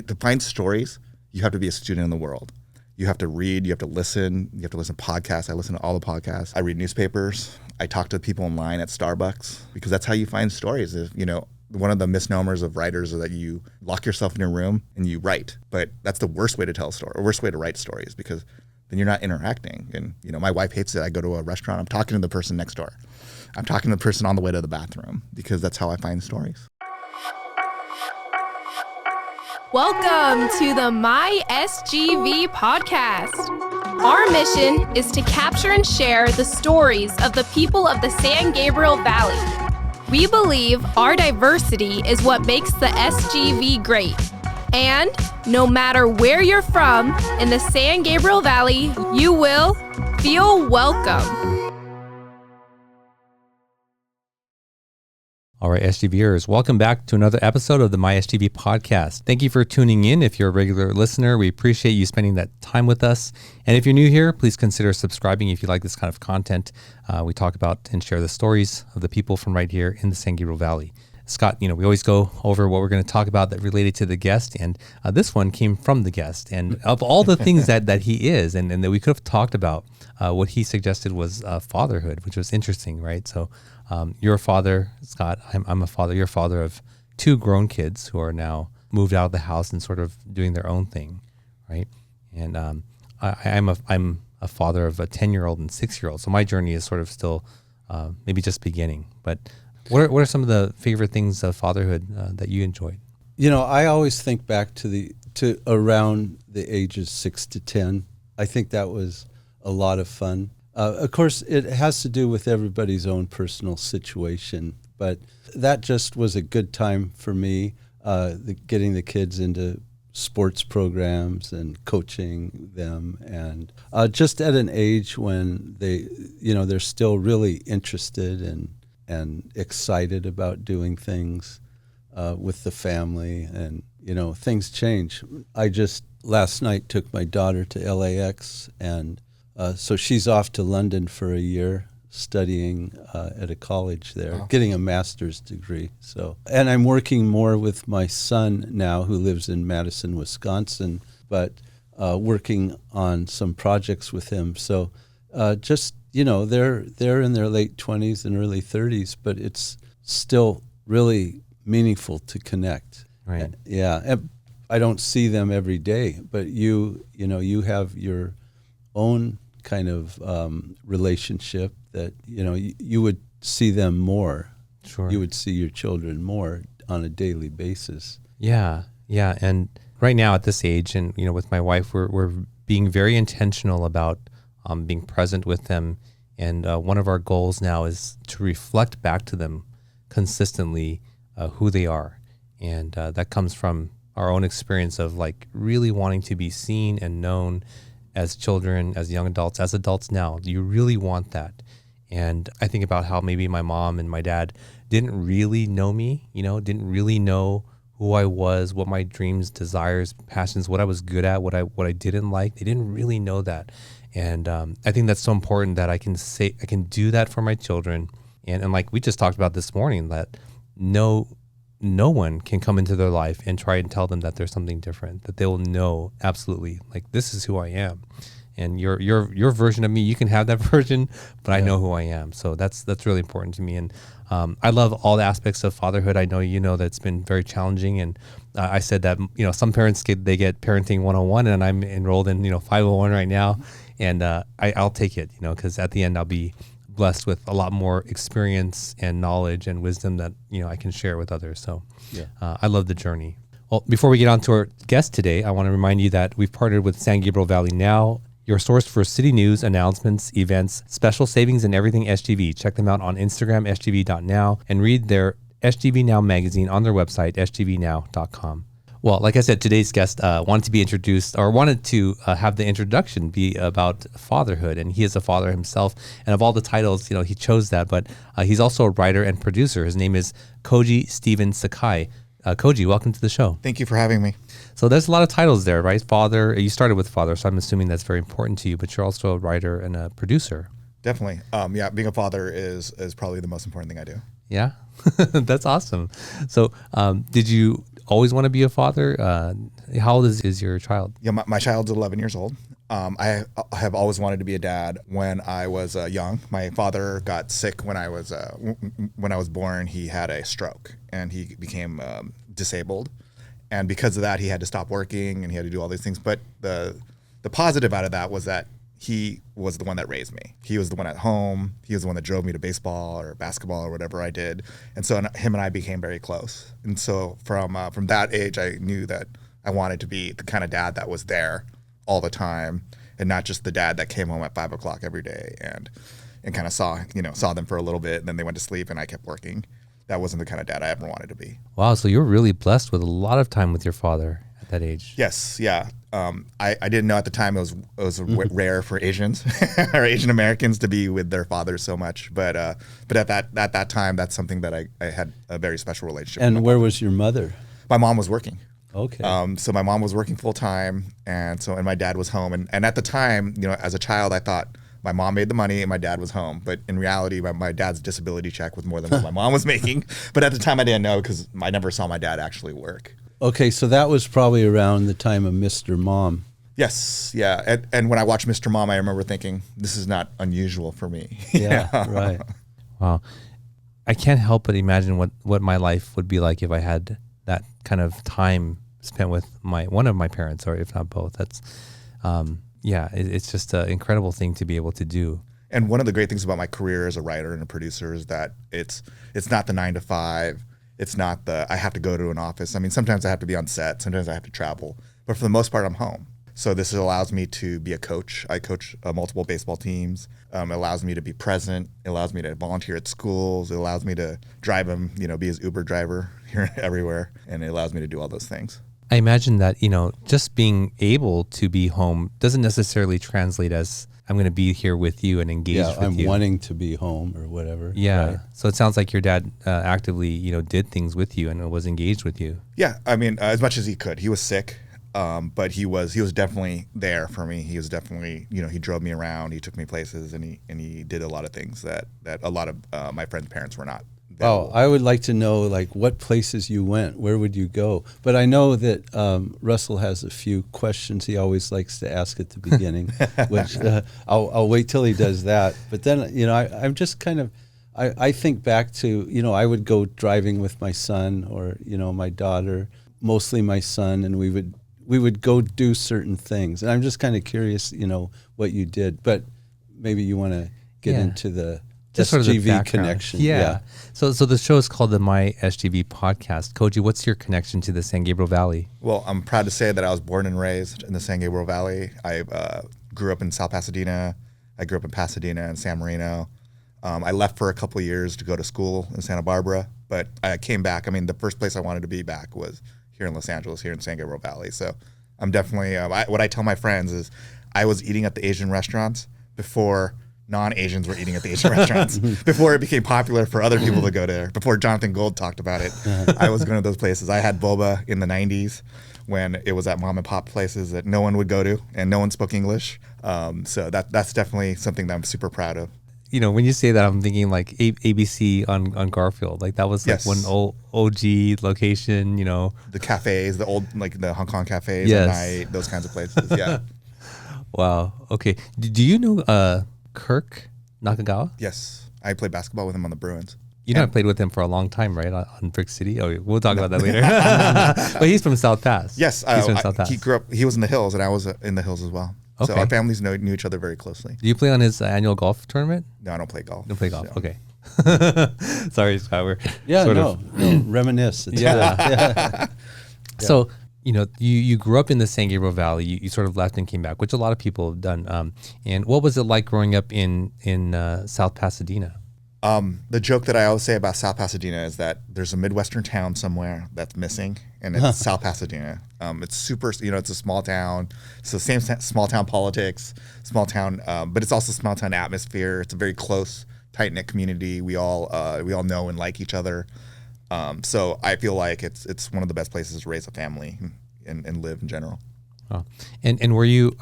to find stories, you have to be a student in the world. You have to read, you have to listen to podcasts. I listen to all the podcasts. I read newspapers. I talk to people in line at Starbucks, because that's how you find stories. One of the misnomers of writers is that you lock yourself in your room and you write. But that's the worst way to tell a story, or worst way to write stories, because then you're not interacting. And, my wife hates it. I go to a restaurant, I'm talking to the person next door. I'm talking to the person on the way to the bathroom, because that's how I find stories. Welcome to the My SGV podcast. Our mission is to capture and share the stories of the people of the San Gabriel Valley. We believe our diversity is what makes the SGV great. And no matter where you're from in the San Gabriel Valley, you will feel welcome. All right, SGVers, welcome back to another episode of the My SGV podcast. Thank you for tuning in. If you're a regular listener, we appreciate you spending that time with us. And if you're new here, please consider subscribing if you like this kind of content. We talk about and share the stories of the people from right here in the San Gabriel Valley. Scott, we always go over what we're going to talk about that related to the guest, and this one came from the guest. And of all the things that he is and that we could have talked about, what he suggested was fatherhood, which was interesting, right? So you're a father, Scott. I'm a father. You're a father of two grown kids who are now moved out of the house and sort of doing their own thing, right? And I'm a father of a 10-year-old and 6-year-old. So my journey is sort of still maybe just beginning. But what are some of the favorite things of fatherhood that you enjoyed? I always think back to around the ages 6 to 10. I think that was a lot of fun. Of course, it has to do with everybody's own personal situation, but that just was a good time for me, getting the kids into sports programs and coaching them, and just at an age when they're still really interested and excited about doing things with the family, and things change. I just last night took my daughter to LAX, and so she's off to London for a year studying at a college there, getting a master's degree. And I'm working more with my son now, who lives in Madison, Wisconsin, but working on some projects with him. So just, they're in their late 20s and early 30s, but it's still really meaningful to connect. Right. And I don't see them every day, but you have your own kind of relationship that you would see them more. Sure. You would see your children more on a daily basis. Yeah. And right now at this age, and with my wife, we're being very intentional about being present with them. And one of our goals now is to reflect back to them consistently who they are, and that comes from our own experience of really wanting to be seen and known as children, as young adults, as adults now. You really want that. And I think about how maybe my mom and my dad didn't really know me, didn't really know who I was, what my dreams, desires, passions, what I was good at, what I didn't like. They didn't really know that. And I think that's so important that I can do that for my children. And like we just talked about this morning, that no one can come into their life and try and tell them that there's something different, that they will know absolutely, this is who I am. And your version of me, you can have that version, but I know who I am. So that's really important to me. And I love all the aspects of fatherhood. I know that it's been very challenging. And I said that, some parents get Parenting 101, and I'm enrolled in, 501 right now. And I'll take it, because at the end I'll be blessed with a lot more experience and knowledge and wisdom that I can share with others. So I love the journey. Well, before we get on to our guest today, I want to remind you that we've partnered with San Gabriel Valley Now, your source for city news, announcements, events, special savings, and everything SGV. Check them out on Instagram, sgv.now, and read their SGV Now magazine on their website, sgvnow.com. Well, like I said, today's guest wanted to have the introduction be about fatherhood, and he is a father himself. And of all the titles, he chose that, but he's also a writer and producer. His name is Koji Stephen Sakai. Koji, welcome to the show. Thank you for having me. So there's a lot of titles there, right? Father, you started with father, so I'm assuming that's very important to you, but you're also a writer and a producer. Definitely. Being a father is probably the most important thing I do. Yeah, that's awesome. So did you always want to be a father? How old is your child? Yeah, my child's 11 years old. I have always wanted to be a dad. When I was young, my father got sick when I was born. He had a stroke and he became disabled, and because of that, he had to stop working and he had to do all these things. But the positive out of that was that he was the one that raised me. He was the one at home. He was the one that drove me to baseball or basketball or whatever I did. And so him and I became very close. And so from that age, I knew that I wanted to be the kind of dad that was there all the time, and not just the dad that came home at 5 o'clock every day and kind of saw them for a little bit and then they went to sleep and I kept working. That wasn't the kind of dad I ever wanted to be. Wow, so you were really blessed with a lot of time with your father at that age. Yes, yeah. I didn't know at the time it was rare for Asians or Asian Americans to be with their fathers so much, but at that time, that's something that I had a very special relationship. And where was your mother? My mom was working. Okay. So my mom was working full time, and my dad was home. And at the time, as a child, I thought my mom made the money and my dad was home. But in reality, my dad's disability check was more than what my mom was making. But at the time, I didn't know because I never saw my dad actually work. Okay, so that was probably around the time of Mr. Mom. Yes, yeah. And when I watched Mr. Mom, I remember thinking, this is not unusual for me. Yeah, right. Wow. I can't help but imagine what my life would be like if I had that kind of time spent with one of my parents, or if not both. That's, it's just an incredible thing to be able to do. And one of the great things about my career as a writer and a producer is that it's not the 9 to 5. It's not I have to go to an office. I mean, sometimes I have to be on set. Sometimes I have to travel. But for the most part, I'm home. So this allows me to be a coach. I coach multiple baseball teams. It allows me to be present. It allows me to volunteer at schools. It allows me to drive them, be his Uber driver here everywhere. And it allows me to do all those things. I imagine that, just being able to be home doesn't necessarily translate as I'm going to be here with you and engage with you. I'm wanting to be home or whatever. Yeah. Right? So it sounds like your dad actively, did things with you and was engaged with you. Yeah. I mean, as much as he could. He was sick, but he was definitely there for me. He was definitely, he drove me around. He took me places, and he did a lot of things that a lot of my friends' parents were not. Oh, I would like to know, like, what places you went. Where would you go? But I know that Russell has a few questions he always likes to ask at the beginning, which I'll wait till he does that. But then, I'm just kind of, I think back to, I would go driving with my son or, my daughter, mostly my son, and we would go do certain things. And I'm just kind of curious, what you did. But maybe you want to get into the just sort of the SGV connection. Yeah. So the show is called the My SGV Podcast. Koji, what's your connection to the San Gabriel Valley? Well, I'm proud to say that I was born and raised in the San Gabriel Valley. I grew up in South Pasadena. I grew up in Pasadena and San Marino. I left for a couple of years to go to school in Santa Barbara, but I came back. I mean, the first place I wanted to be back was here in Los Angeles, here in San Gabriel Valley. So I'm definitely, what I tell my friends is I was eating at the Asian restaurants before non-Asians were eating at the Asian restaurants, before it became popular for other people to go there, before Jonathan Gold talked about it. I was going to those places. I had boba in the 90s when it was at mom and pop places that no one would go to and no one spoke English. So that's definitely something that I'm super proud of. When you say that, I'm thinking like ABC on Garfield. Like that was like one old OG location, The cafes, the old, like the Hong Kong cafes at night, those kinds of places. Yeah. Wow. Okay. Do you know Kirk Nakagawa? Yes. I played basketball with him on the Bruins. I played with him for a long time, right? On Brick City. Oh, we'll talk about that later. But he's from South Pass. Yes. He's from South Pass. He grew up, he was in the hills and I was in the hills as well. Okay. So our families knew each other very closely. Do you play on his annual golf tournament? No, I don't play golf. Don't play golf. So. Okay. Sorry, Scott. We're reminisce. It's yeah. So, you grew up in the San Gabriel Valley. You sort of left and came back, which a lot of people have done. And what was it like growing up in South Pasadena? The joke that I always say about South Pasadena is that there's a Midwestern town somewhere that's missing, and it's South Pasadena. It's super, it's a small town. So same small town politics, small town, but it's also small town atmosphere. It's a very close, tight-knit community. We all know and like each other. So I feel like it's one of the best places to raise a family and live in general. Oh. And were you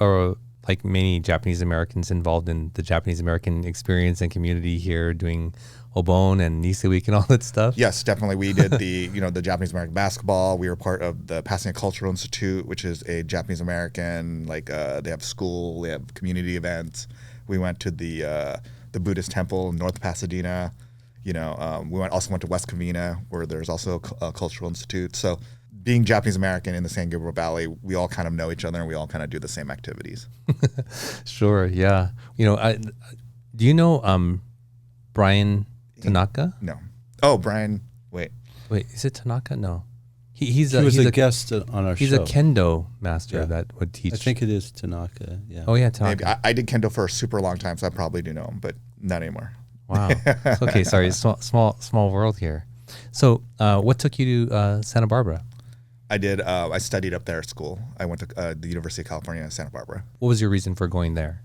like many Japanese Americans involved in the Japanese American experience and community here, doing Obon and Nisei Week and all that stuff? Yes, definitely. We did the the Japanese American basketball. We were part of the Pasadena Cultural Institute, which is a Japanese American, they have school, they have community events. We went to the Buddhist temple in North Pasadena. We also went to West Covina, where there's also a cultural institute. So being Japanese American in the San Gabriel Valley, we all kind of know each other and we all kind of do the same activities. Sure, yeah. Do you know Brian Tanaka? No. Oh, Brian. Wait, is it Tanaka? No. He was a guest on our show. He's a kendo master that would teach. I think it is Tanaka. Yeah. Oh yeah, Tanaka. Maybe. I did kendo for a super long time, so I probably do know him, but not anymore. Wow. Okay, sorry. Small world here. So, what took you to Santa Barbara? I did. I studied up there at school. I went to the University of California, Santa Barbara. What was your reason for going there?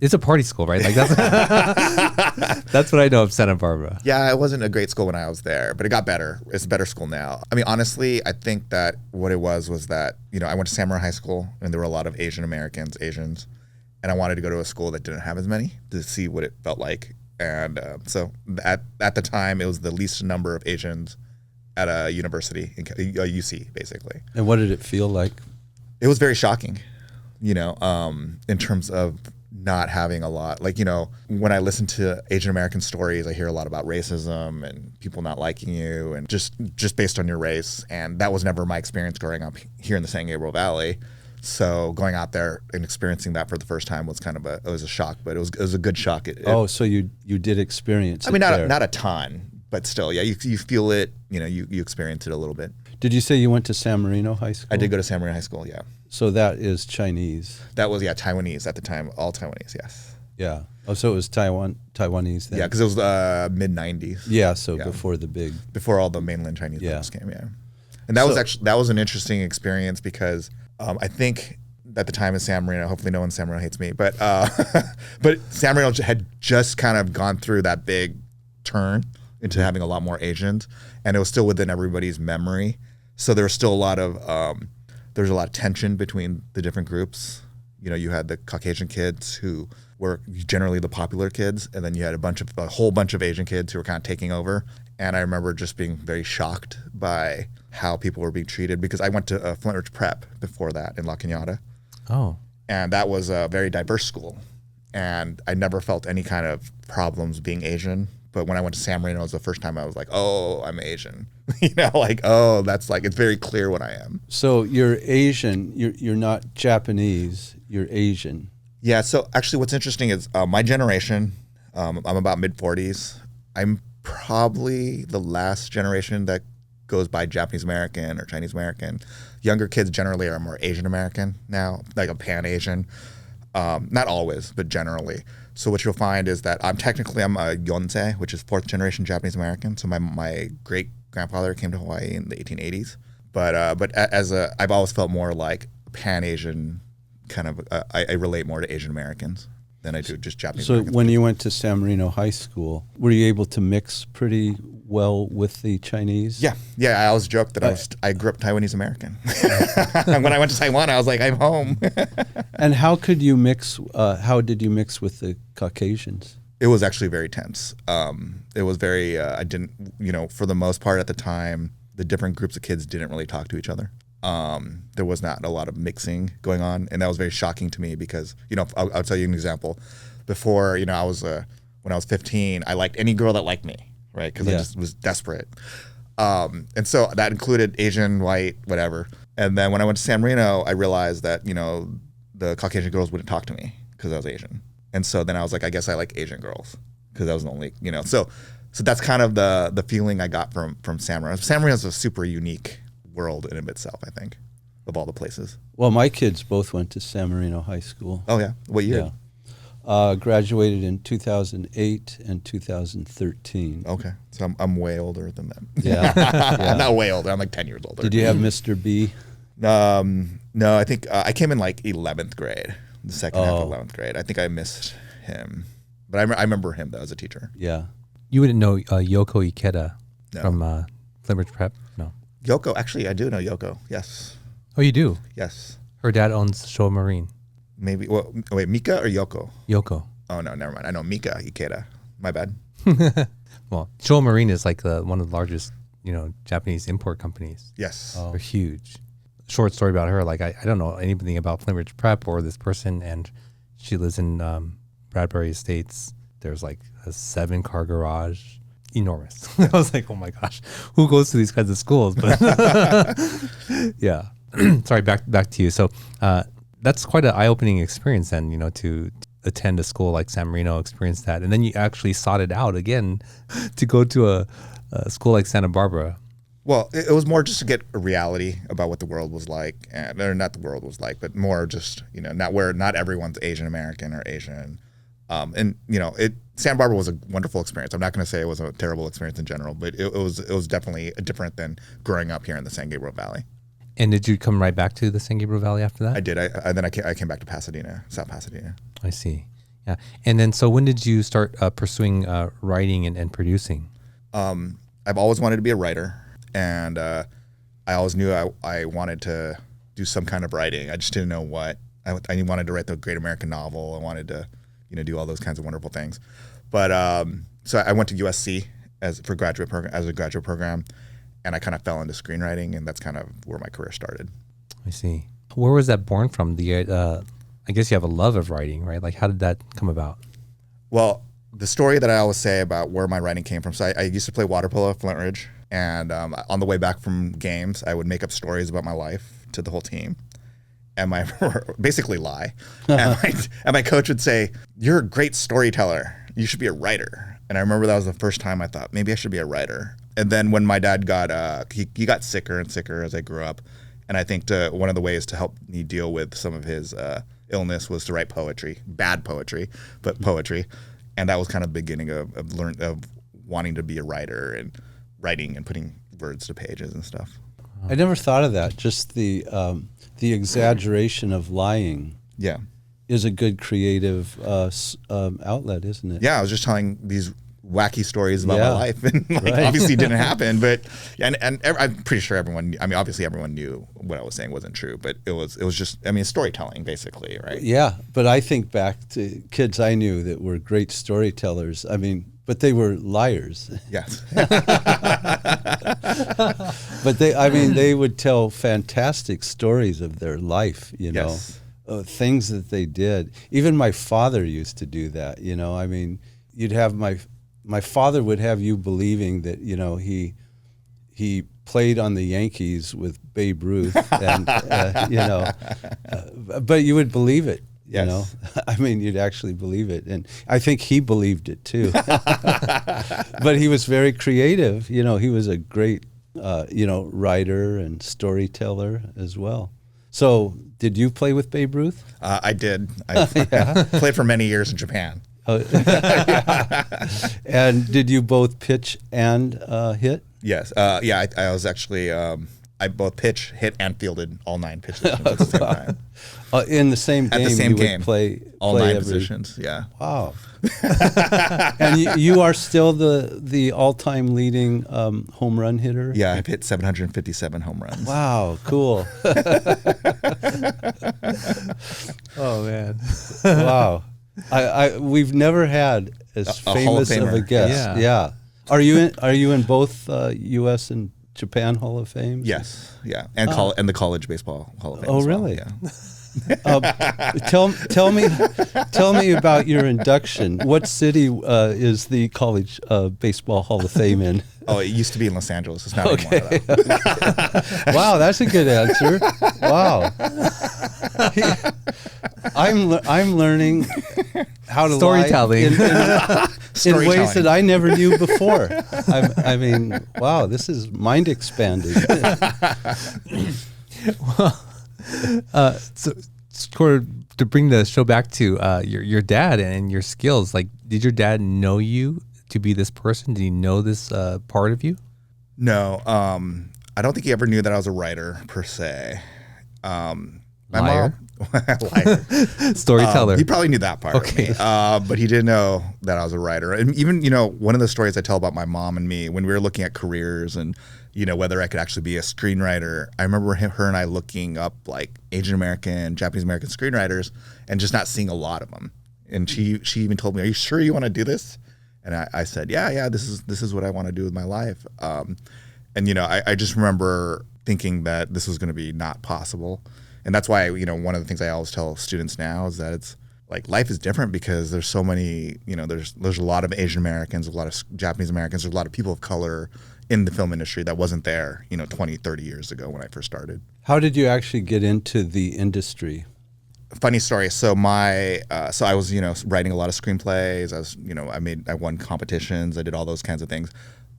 It's a party school, right? Like that's what I know of Santa Barbara. Yeah, it wasn't a great school when I was there, but it got better. It's a better school now. I mean, honestly, I think that what it was that, I went to Samurai High School and there were a lot of Asians, and I wanted to go to a school that didn't have as many to see what it felt like. And so at the time, it was the least number of Asians at a university, UC, basically. And what did it feel like? It was very shocking, in terms of not having a lot. When I listen to Asian American stories, I hear a lot about racism and people not liking you and just based on your race. And that was never my experience growing up here in the San Gabriel Valley. So going out there and experiencing that for the first time was it was a shock, but it was a good shock. So you did experience it. I mean, not a ton, but still, yeah, you feel it, you experience it a little bit. Did you say you went to San Marino High School? I did go to San Marino High School, yeah. So that is Chinese. That was, Taiwanese at the time, all Taiwanese, yes. Yeah. Oh, so it was Taiwanese then? Yeah, because it was mid-90s. Yeah, so before all the mainland Chinese folks came, yeah. And that was an interesting experience because I think at the time in San Marino, hopefully no one in San Marino hates me, but San Marino had just kind of gone through that big turn into having a lot more Asians, and it was still within everybody's memory. So there was still a lot of tension between the different groups. You had the Caucasian kids who were generally the popular kids, and then you had a whole bunch of Asian kids who were kind of taking over. And I remember just being very shocked by how people were being treated because I went to Flint Ridge Prep before that in La Cañada. Oh. And that was a very diverse school. And I never felt any kind of problems being Asian. But when I went to San Marino, it was the first time I was like, oh, I'm Asian. That's it's very clear what I am. So you're Asian. You're not Japanese. You're Asian. Yeah. So actually what's interesting is my generation, I'm about mid-40s. I'm probably the last generation that goes by Japanese American or Chinese American. Younger kids generally are more Asian American now, like a Pan-Asian. Not always, but generally. So what you'll find is that I'm a Yonsei, which is fourth generation Japanese American. So my great grandfather came to Hawaii in the 1880s. But I've always felt more like Pan-Asian kind of. I relate more to Asian Americans than I do just Japanese Americans. So when you went to San Marino High School, were you able to mix pretty well with the Chinese? Yeah. I always joke that I grew up Taiwanese American. When I went to Taiwan, I was like, I'm home. And how could you mix? How did you mix with the Caucasians? It was actually very tense. It was very. I didn't. For the most part at the time, the different groups of kids didn't really talk to each other. There was not a lot of mixing going on, and that was very shocking to me because I'll tell you an example. Before when I was 15, I liked any girl that liked me. Right, because I just was desperate. And so that included Asian, white, whatever. And then when I went to San Marino, I realized that, the Caucasian girls wouldn't talk to me because I was Asian. And so then I was like, I guess I like Asian girls because that was the only, So that's kind of the feeling I got from San Marino. San Marino is a super unique world in and of itself, I think, of all the places. Well, my kids both went to San Marino High School. Oh, yeah? What year? Yeah. Graduated in 2008 and 2013. Okay, so I'm way older than them. Yeah. I'm not way older. I'm like 10 years older. Did you have Mr. B? No, I think I came in like 11th grade, the second half of 11th grade. I think I missed him, but I remember him though as a teacher. Yeah. You wouldn't know Yoko Ikeda from Flint Ridge Prep? No. Yoko, actually, I do know Yoko. Yes. Oh, you do? Yes. Her dad owns Showa Marine. Maybe. Well, wait, Mika or Yoko? Yoko. Oh no, never mind. I know Mika Ikeda. My bad. Well, Showa Marine is like one of the largest, Japanese import companies. Yes. They're huge. Short story about her. Like I don't know anything about Flame Ridge Prep or this person, and she lives in Bradbury Estates. There's like a 7-car garage. Enormous. I was like, oh my gosh, who goes to these kinds of schools? But yeah. Sorry, back to you. So that's quite an eye-opening experience then, to attend a school like San Marino, experience that. And then you actually sought it out again to go to a school like Santa Barbara. Well, it was more just to get a reality about what the world was like, or not the world was like, but more just, not everyone's Asian American or Asian. Santa Barbara was a wonderful experience. I'm not going to say it was a terrible experience in general, but it was definitely different than growing up here in the San Gabriel Valley. And did you come right back to the San Gabriel Valley after that? I did. I came back to Pasadena, South Pasadena. I see. Yeah. And then, so when did you start pursuing writing and producing? I've always wanted to be a writer, and I always knew I wanted to do some kind of writing. I just didn't know what. I wanted to write the great American novel. I wanted to, do all those kinds of wonderful things. But so I went to USC as a graduate program, and I kind of fell into screenwriting, and that's kind of where my career started. I see. Where was that born from? I guess you have a love of writing, right? Like, how did that come about? Well, the story that I always say about where my writing came from. So I used to play water polo at Flint Ridge, and on the way back from games, I would make up stories about my life to the whole team. And basically lie. And my coach would say, "You're a great storyteller. You should be a writer." And I remember that was the first time I thought, maybe I should be a writer. And then when my dad got, he got sicker and sicker as I grew up. And I think one of the ways to help me deal with some of his illness was to write poetry, bad poetry, but poetry. And that was kind of the beginning of wanting to be a writer and writing and putting words to pages and stuff. I never thought of that. Just the exaggeration of lying. Yeah. Is a good creative outlet, isn't it? Yeah, I was just telling these wacky stories about my life, and obviously it didn't happen, but and I'm pretty sure everyone. I mean, obviously everyone knew what I was saying wasn't true, but it was just. I mean, storytelling basically, right? Yeah, but I think back to kids I knew that were great storytellers. I mean, but they were liars. Yes. But they would tell fantastic stories of their life. Yes. Things that they did. Even my father used to do that. I mean, you'd have my father would have you believing that he played on the Yankees with Babe Ruth, and but you would believe it. Yes. I mean, you'd actually believe it, and I think he believed it too. But he was very creative. He was a great writer and storyteller as well. So, did you play with Babe Ruth? I did. I played for many years in Japan. And did you both pitch and hit? Yes. I was actually, I both pitch, hit, and fielded all 9 pitches at the same time. In the same game? At the same you game. Would play all 9 positions, yeah. Wow. And you are still the all-time leading home run hitter? Yeah, I've hit 757 home runs. Wow, cool. Oh, man. Wow. We've never had as famous of a guest. Yeah. Are you in both U.S. and Japan Hall of Fame? Yes, yeah, and and the College Baseball Hall of Fame. Oh, as well. really? Yeah. Tell me about your induction. What city is the College Baseball Hall of Fame in? Oh, it used to be in Los Angeles. It's not anymore, though. Wow, that's a good answer. Wow. I'm learning how to storytelling lie in ways that I never knew before. I mean, wow, this is mind expanding. Well, so to bring the show back to your dad and your skills, like, did your dad know you to be this person? Did he know this part of you? No, I don't think he ever knew that I was a writer per se. My Liar. Liar. Storyteller. He probably knew that part of me, but he didn't know that I was a writer. And even, one of the stories I tell about my mom and me when we were looking at careers and, whether I could actually be a screenwriter. I remember her and I looking up like Asian American, Japanese American screenwriters and just not seeing a lot of them. And she even told me, "Are you sure you want to do this?" And I said, "Yeah, this is what I want to do with my life." And I just remember thinking that this was going to be not possible. And that's why, one of the things I always tell students now is that it's like life is different because there's so many, there's a lot of Asian Americans, a lot of Japanese Americans, there's a lot of people of color in the film industry that wasn't there, 20, 30 years ago when I first started. How did you actually get into the industry? Funny story. So I was, writing a lot of screenplays. I won competitions. I did all those kinds of things.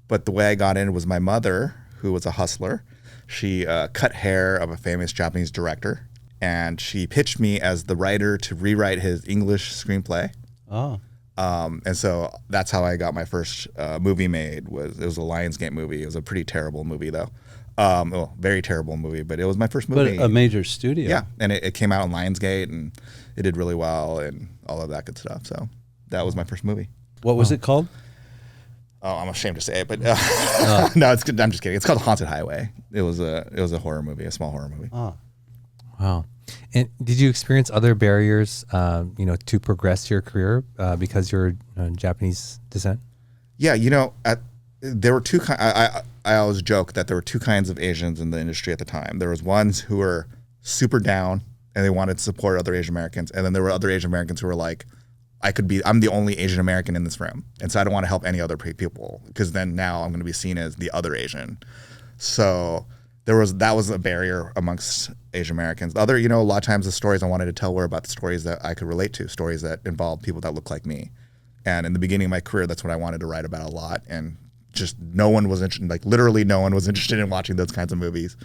But the way I got in was my mother, who was a hustler. She cut hair of a famous Japanese director, and she pitched me as the writer to rewrite his English screenplay. Oh. And so that's how I got my first movie made. It was a Lionsgate movie. It was a pretty terrible movie, though. Very terrible movie, but it was my first movie. But a major studio. Yeah, and it came out on Lionsgate, and it did really well, and all of that good stuff. So that was my first movie. What was it called? Oh, I'm ashamed to say it, but no, I'm just kidding. It's called Haunted Highway. It was a horror movie, a small horror movie. Oh. Wow. And did you experience other barriers, to progress your career because you're Japanese descent? Yeah, there were two. I always joke that there were two kinds of Asians in the industry at the time. There was ones who were super down and they wanted to support other Asian Americans, and then there were other Asian Americans who were like, I'm the only Asian American in this room, and so I don't want to help any other people because then now I'm going to be seen as the other Asian. So that was a barrier amongst Asian Americans. The other, a lot of times the stories I wanted to tell were about the stories that I could relate to, stories that involved people that look like me. And in the beginning of my career, that's what I wanted to write about a lot. And just no one was interested, like literally no one was interested in watching those kinds of movies.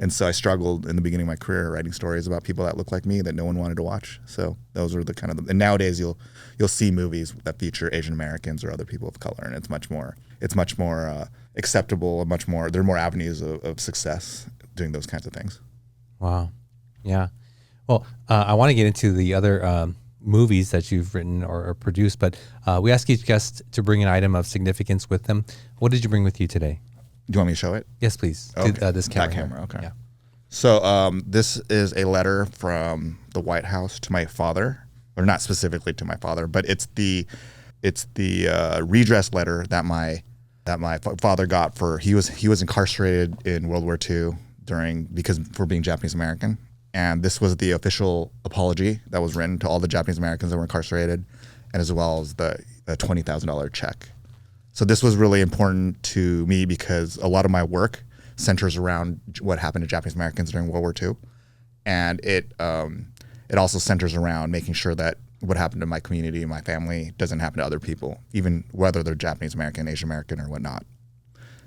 And so I struggled in the beginning of my career writing stories about people that look like me that no one wanted to watch. So those were the kind of, and nowadays you'll see movies that feature Asian Americans or other people of color, and it's much more acceptable, and there are more avenues of success doing those kinds of things. Wow. Yeah. Well, I want to get into the other movies that you've written or produced, but we ask each guest to bring an item of significance with them. What did you bring with you today? Do you want me to show it? Yes, please. Okay. To this camera. That camera, okay. Yeah. So this is a letter from the White House to my father, or not specifically to my father, but it's the redress letter that my father got he was incarcerated in World War II for being Japanese American, and this was the official apology that was written to all the Japanese Americans that were incarcerated, and as well as the $20,000 check. So this was really important to me because a lot of my work centers around what happened to Japanese Americans during World War II, and it also centers around making sure that what happened to my community and my family doesn't happen to other people, even whether they're Japanese American, Asian American, or whatnot.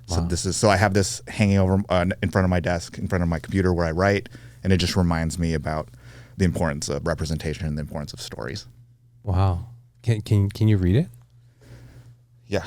Wow. So I have this hanging over in front of my desk, in front of my computer where I write, and it just reminds me about the importance of representation and the importance of stories. Wow. Can you read it? Yeah.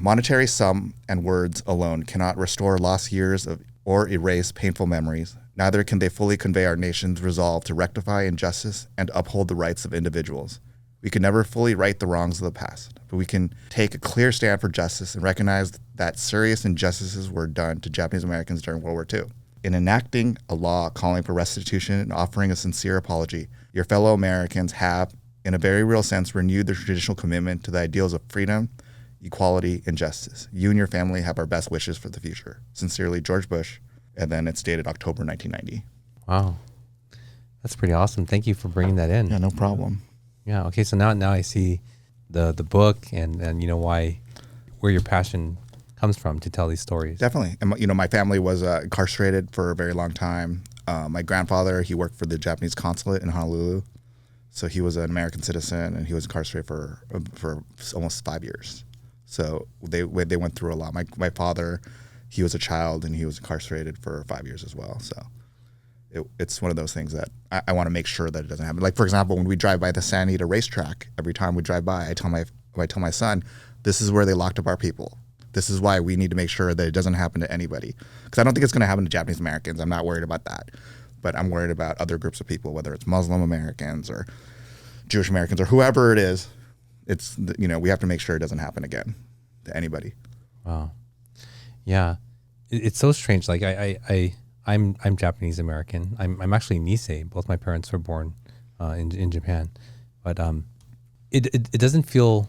Monetary sum and words alone cannot restore lost years or erase painful memories. Neither can they fully convey our nation's resolve to rectify injustice and uphold the rights of individuals. We can never fully right the wrongs of the past, but we can take a clear stand for justice and recognize that serious injustices were done to Japanese Americans during World War II. In enacting a law calling for restitution and offering a sincere apology, your fellow Americans have, in a very real sense, renewed their traditional commitment to the ideals of freedom, equality, and justice. You and your family have our best wishes for the future. Sincerely, George Bush. And then it's dated October 1990. Wow. That's pretty awesome. Thank you for bringing that in. Yeah, no problem. Yeah. Okay. So now I see the book and where your passion comes from to tell these stories. Definitely. And my family was incarcerated for a very long time. My grandfather, he worked for the Japanese consulate in Honolulu. So he was an American citizen, and he was incarcerated for almost 5 years. So they went through a lot. My father, he was a child, and he was incarcerated for 5 years as well. So it's one of those things that I want to make sure that it doesn't happen. Like, for example, when we drive by the San Anita racetrack, every time we drive by, I tell my son, this is where they locked up our people. This is why we need to make sure that it doesn't happen to anybody. Because I don't think it's going to happen to Japanese Americans. I'm not worried about that. But I'm worried about other groups of people, whether it's Muslim Americans or Jewish Americans or whoever it is. We have to make sure it doesn't happen again to anybody. Wow. Yeah, it's so strange. Like I'm Japanese American. I'm actually Nisei. Both my parents were born in Japan, but it doesn't feel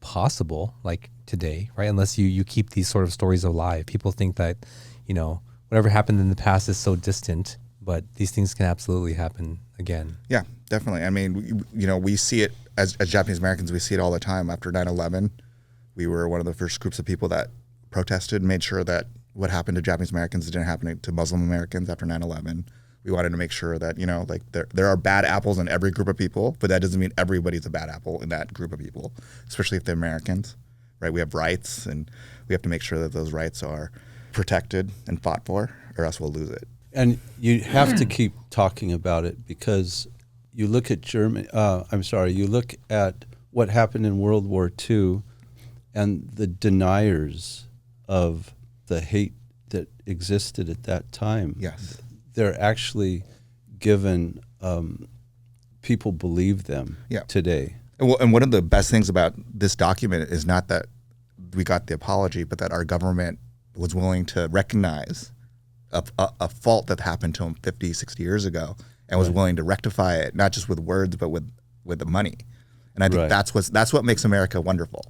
possible like today, right? Unless you keep these sort of stories alive. People think that whatever happened in the past is so distant, but these things can absolutely happen again. Yeah, definitely. I mean, we see it as Japanese Americans. We see it all the time. After 9/11, we were one of the first groups of people that protested, made sure that what happened to Japanese Americans didn't happen to Muslim Americans after 9/11. We wanted to make sure that, there are bad apples in every group of people, but that doesn't mean everybody's a bad apple in that group of people, especially if they're Americans, right? We have rights, and we have to make sure that those rights are protected and fought for, or else we'll lose it. And you have to keep talking about it, because you look at you look at what happened in World War II and the deniers of the hate that existed at that time. Yes. They're actually given, people believe them today. And one of the best things about this document is not that we got the apology, but that our government was willing to recognize a fault that happened to them 50, 60 years ago, and was willing to rectify it, not just with words, but with the money. And I think that's what makes America wonderful.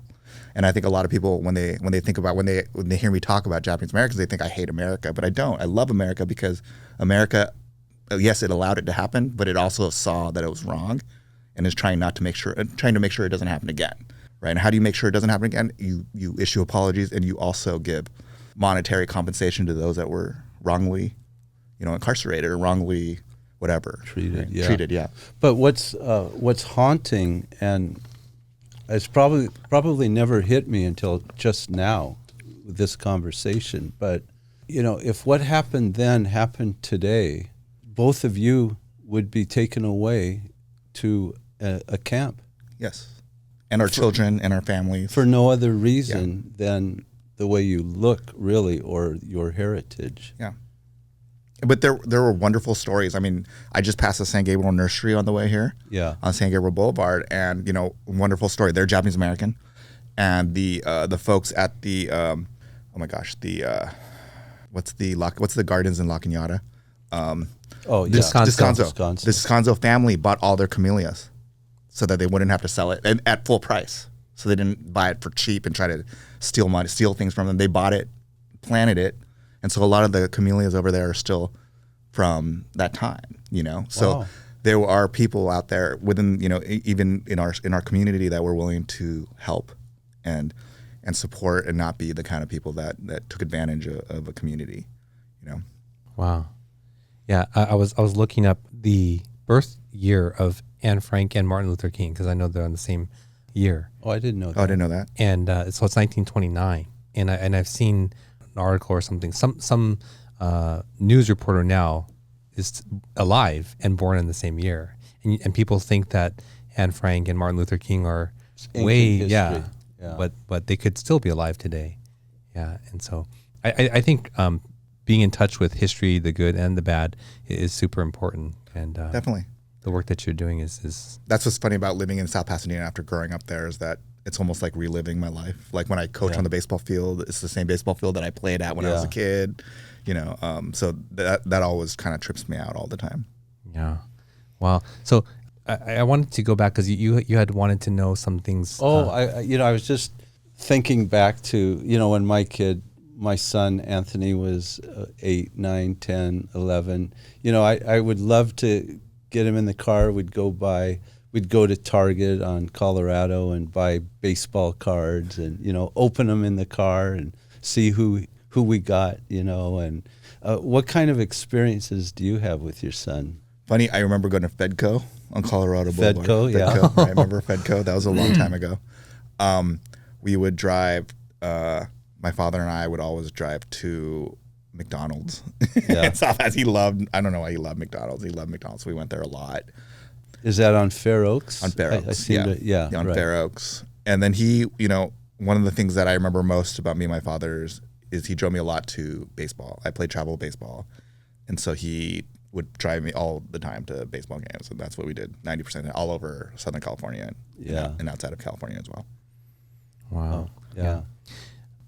And I think a lot of people, when they think about, when they hear me talk about Japanese Americans, they think I hate America, but I don't. I love America, because America, yes, it allowed it to happen, but it also saw that it was wrong, and is trying to make sure it doesn't happen again, right? And how do you make sure it doesn't happen again? You issue apologies, and you also give monetary compensation to those that were wrongly, incarcerated or wrongly whatever treated. Right? Treated. But what's haunting, and it's probably never hit me until just now with this conversation, but if what happened then happened today, both of you would be taken away to a camp. Yes. And our children and our families. For no other reason than the way you look, really, or your heritage. Yeah. But there were wonderful stories. I mean, I just passed the San Gabriel Nursery on the way here. Yeah. On San Gabriel Boulevard, and wonderful story. They're Japanese American, and the folks at the what's the gardens in La Cañada? Descanso. The Descanso family bought all their camellias so that they wouldn't have to sell it at full price. So they didn't buy it for cheap and try to steal things from them. They bought it, planted it, and so a lot of the camellias over there are still from that time. So there are people out there within, even in our community, that were willing to help and support, and not be the kind of people that took advantage of a community. Wow. Yeah, I was looking up the birth year of Anne Frank and Martin Luther King, because I know they're on the same year. Oh, I didn't know that. Oh, I didn't know that. And so it's 1929, and I've seen an article or something. Some news reporter now is alive and born in the same year, and people think that Anne Frank and Martin Luther King are but they could still be alive today. Yeah, and so I think being in touch with history, the good and the bad, is super important. And definitely, the work that you're doing is that's what's funny about living in South Pasadena after growing up there, is that it's almost like reliving my life. Like when I coach on the baseball field, it's the same baseball field that I played at when I was a kid. So that always kind of trips me out all the time. Yeah. Wow. So I wanted to go back, because you had wanted to know some things. I was just thinking back to, when my son Anthony was 8, 9, 10, 11. I would love to get him in the car. We'd go to Target on Colorado and buy baseball cards, and open them in the car and see who we got. And what kind of experiences do you have with your son? Funny, I remember going to Fedco on Colorado Boulevard. Fedco. I remember Fedco. That was a long time ago. We would drive. My father and I would always drive to McDonald's. Yeah. I don't know why he loved McDonald's. He loved McDonald's. We went there a lot. Is that on Fair Oaks? On Fair Oaks, on Fair Oaks. And then he, one of the things that I remember most about me and my father is he drove me a lot to baseball. I played travel baseball. And so he would drive me all the time to baseball games. And that's what we did, 90% all over Southern California and outside of California as well. Wow. Yeah.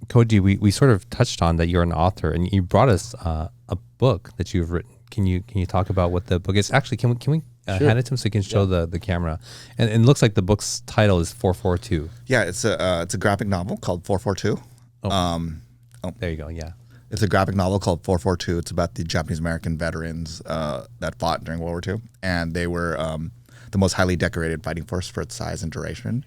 Koji, we sort of touched on that you're an author, and you brought us a book that you've written. Can you talk about what the book is? Actually, can we Sure. hand it to him so he can show the camera? And it looks like the book's title is 442. Yeah, it's a graphic novel called 442. There you go. Yeah. It's a graphic novel called 442. It's about the Japanese American veterans that fought during World War II, and they were the most highly decorated fighting force for its size and duration.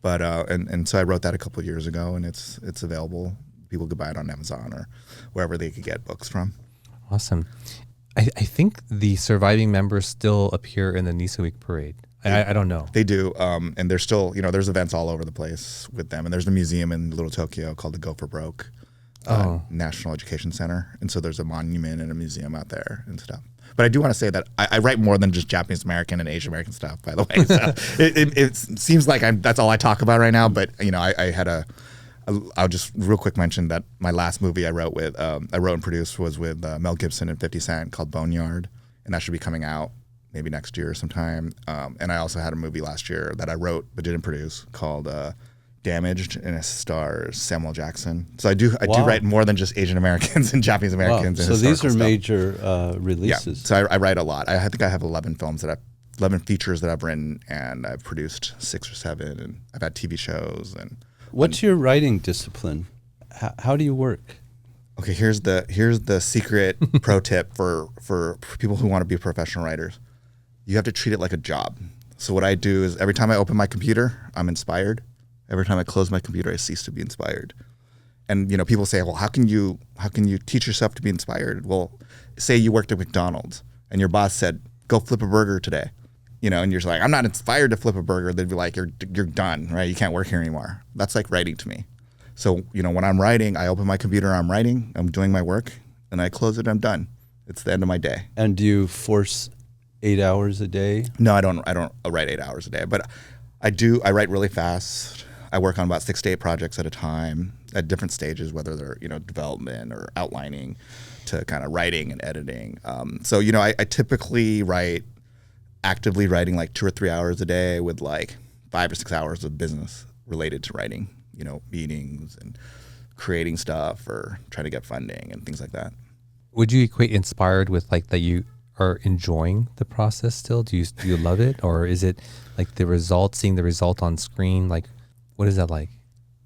But and so I wrote that a couple of years ago, and it's available. People could buy it on Amazon or wherever they could get books from. Awesome. I think the surviving members still appear in the Nisa Week parade. I don't know. They do, and there's still, there's events all over the place with them. And there's a museum in Little Tokyo called the Go for Broke National Education Center. And so there's a monument and a museum out there and stuff. But I do want to say that I write more than just Japanese American and Asian American stuff, by the way. So it seems like that's all I talk about right now. But, I'll just real quick mention that my last movie I wrote and produced was with Mel Gibson and 50 Cent called Boneyard. And that should be coming out maybe next year sometime. And I also had a movie last year that I wrote but didn't produce called Damaged, and it stars Samuel Jackson. So I do write more than just Asian Americans and Japanese Americans. Wow. And so these are stuff. Major releases. Yeah. So I write a lot. I think I have 11 features that I've written, and I've produced 6 or 7, and I've had TV shows. And what's your writing discipline? How do you work? Okay, here's the secret pro tip for people who want to be professional writers. You have to treat it like a job. So what I do is every time I open my computer, I'm inspired. Every time I close my computer, I cease to be inspired. And people say, well, how can you teach yourself to be inspired? Well, say you worked at McDonald's and your boss said, go flip a burger today. And you're just like, I'm not inspired to flip a burger. They'd be like, you're done, right? You can't work here anymore. That's like writing to me. So, when I'm writing, I open my computer, I'm writing, I'm doing my work, and I close it, I'm done. It's the end of my day. And do you force 8 hours a day? No, I don't write 8 hours a day, but I write really fast. I work on about 6 to 8 projects at a time at different stages, whether they're, development or outlining to kind of writing and editing. So, I typically actively writing like 2 or 3 hours a day with like 5 or 6 hours of business related to writing, meetings and creating stuff or trying to get funding and things like that. Would you equate inspired with like that you are enjoying the process still? Do you love it? Or is it like seeing the result on screen? Like, what is that like?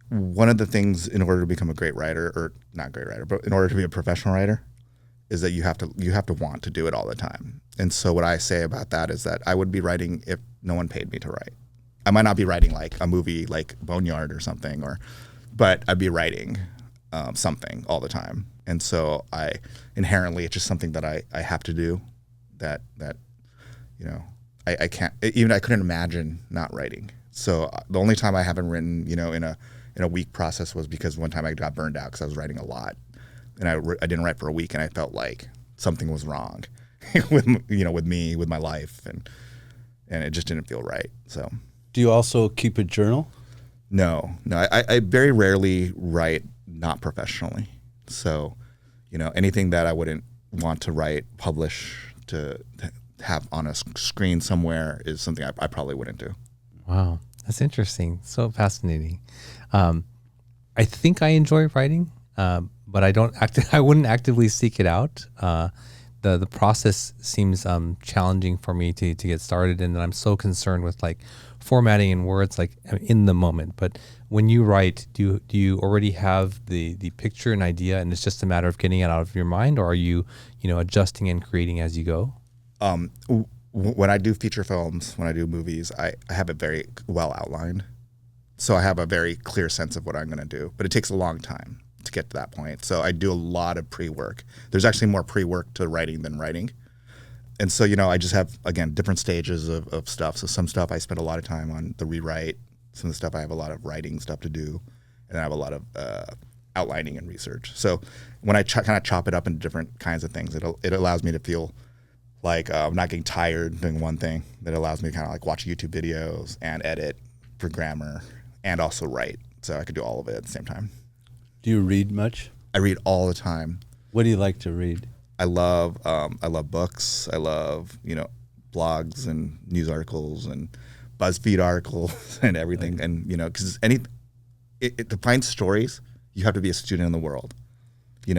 One of the things in order to become a great writer, or not great writer, but in order to be a professional writer, is that you have to want to do it all the time. And so what I say about that is that I would be writing if no one paid me to write. I might not be writing like a movie like Boneyard or something, but I'd be writing something all the time. And so it's just something that I have to do that I can't, even I couldn't imagine not writing. So the only time I haven't written, in a week process was because one time I got burned out because I was writing a lot, and I didn't write for a week, and I felt like something was wrong with me, with my life, and it just didn't feel right. So, do you also keep a journal? No, I very rarely write not professionally. So, anything that I wouldn't want to publish to have on a screen somewhere is something I probably wouldn't do. Wow, that's interesting. So fascinating. I think I enjoy writing, but I wouldn't actively seek it out. The process seems challenging for me to get started, and I'm so concerned with like formatting and words like in the moment. But when you write, do you already have the picture and idea, and it's just a matter of getting it out of your mind, or are you adjusting and creating as you go? When I do feature films, when I do movies, I have it very well outlined. So I have a very clear sense of what I'm going to do, but it takes a long time to get to that point. So I do a lot of pre-work. There's actually more pre-work to writing than writing. And so, I just have, again, different stages of stuff. So some stuff I spend a lot of time on the rewrite. Some of the stuff I have a lot of writing stuff to do. And I have a lot of outlining and research. So when I kind of chop it up into different kinds of things, it allows me to feel like I'm not getting tired doing one thing. That allows me to kind of like watch YouTube videos and edit for grammar and also write. So I could do all of it at the same time. Do you read much? I read all the time. What do you like to read? I love books. I love, blogs and news articles and BuzzFeed articles and everything. Okay. And, because to find stories, you have to be a student in the world. You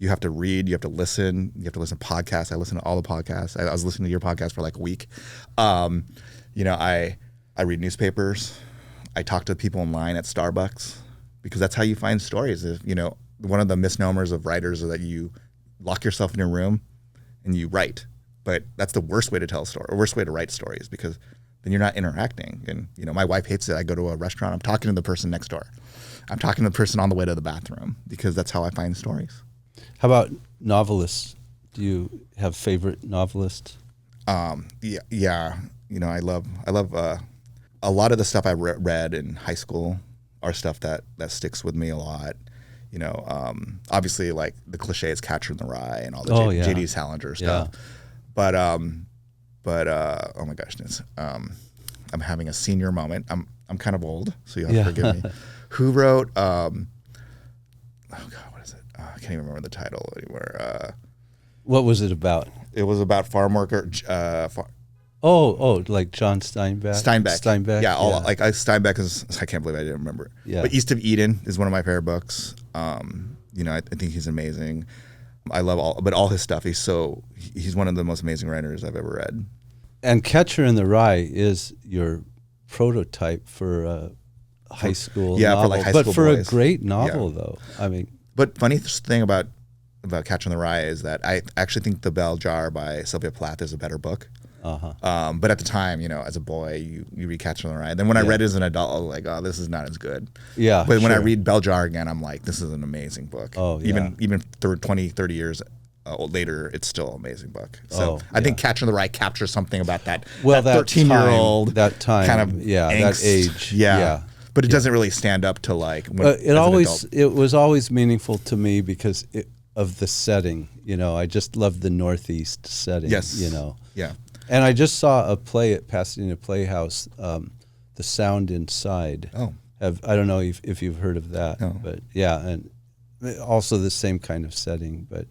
have to read, you have to listen to podcasts. I listen to all the podcasts. I was listening to your podcast for like a week. I read newspapers. I talk to people in line at Starbucks because that's how you find stories. One of the misnomers of writers is that you lock yourself in your room and you write. But that's the worst way to tell a story, or worst way to write stories, because then you're not interacting. And my wife hates it. I go to a restaurant, I'm talking to the person next door. I'm talking to the person on the way to the bathroom, because that's how I find stories. How about novelists? Do you have favorite novelists? Yeah. I love a lot of the stuff I read in high school are stuff that sticks with me a lot. Obviously like the cliche is Catcher in the Rye and all the J.D. Salinger stuff. Yeah. But oh my gosh, I'm having a senior moment. I'm kind of old, so you'll have to forgive me. Who wrote? Oh God, what is it? I can't even remember the title anymore. What was it about? It was about farm worker. Like John Steinbeck. Steinbeck. Yeah, Steinbeck is. I can't believe I didn't remember. Yeah. But East of Eden is one of my favorite books. I think he's amazing. I love all his stuff. He's one of the most amazing writers I've ever read. And Catcher in the Rye is your prototype for a high school novel. For like high school but for boys. A great novel, though. I mean, but funny thing about Catcher in the Rye is that I actually think The Bell Jar by Sylvia Plath is a better book. But at the time, as a boy, you read Catcher in the Rye. Then when I read it as an adult, I was like, oh, this is not as good. Yeah. But when I read Bell Jar again, I'm like, this is an amazing book. Oh, yeah. Even 20, 30 years later, it's still an amazing book. So I think Catcher in the Rye captures something about that 13-year-old that time, kind of angst. That age. Yeah. But it doesn't really stand up to like when it was always meaningful to me because of the setting. I just loved the Northeast setting. Yes. Yeah. And I just saw a play at Pasadena Playhouse, The Sound Inside. Oh. I don't know if you've heard of that. No. But yeah, and also the same kind of setting. But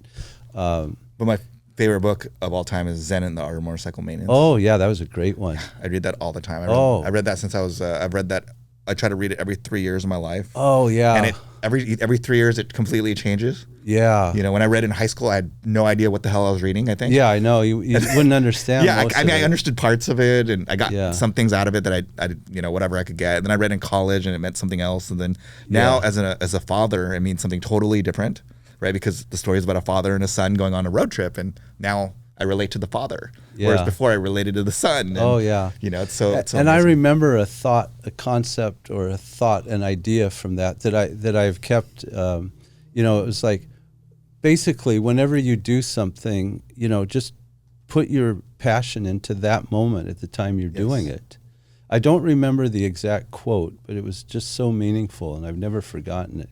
my favorite book of all time is Zen and the Art of Motorcycle Maintenance. Oh, yeah, that was a great one. I read that all the time. I read that since I was, I've read that. I try to read it every 3 years of my life. Oh, yeah. And every 3 years, it completely changes. Yeah. When I read in high school, I had no idea what the hell I was reading, I think. Yeah, I know. You wouldn't understand. I understood parts of it, and I got some things out of it that I whatever I could get. And then I read in college, and it meant something else. And then now, as a father, it means something totally different, right? Because the story is about a father and a son going on a road trip, and now I relate to the father, whereas before I related to the son. And, it's so. And I remember a thought, a concept, or a thought, an idea from that I've kept. It was like, basically, whenever you do something, just put your passion into that moment at the time you're doing it. I don't remember the exact quote, but it was just so meaningful, and I've never forgotten it.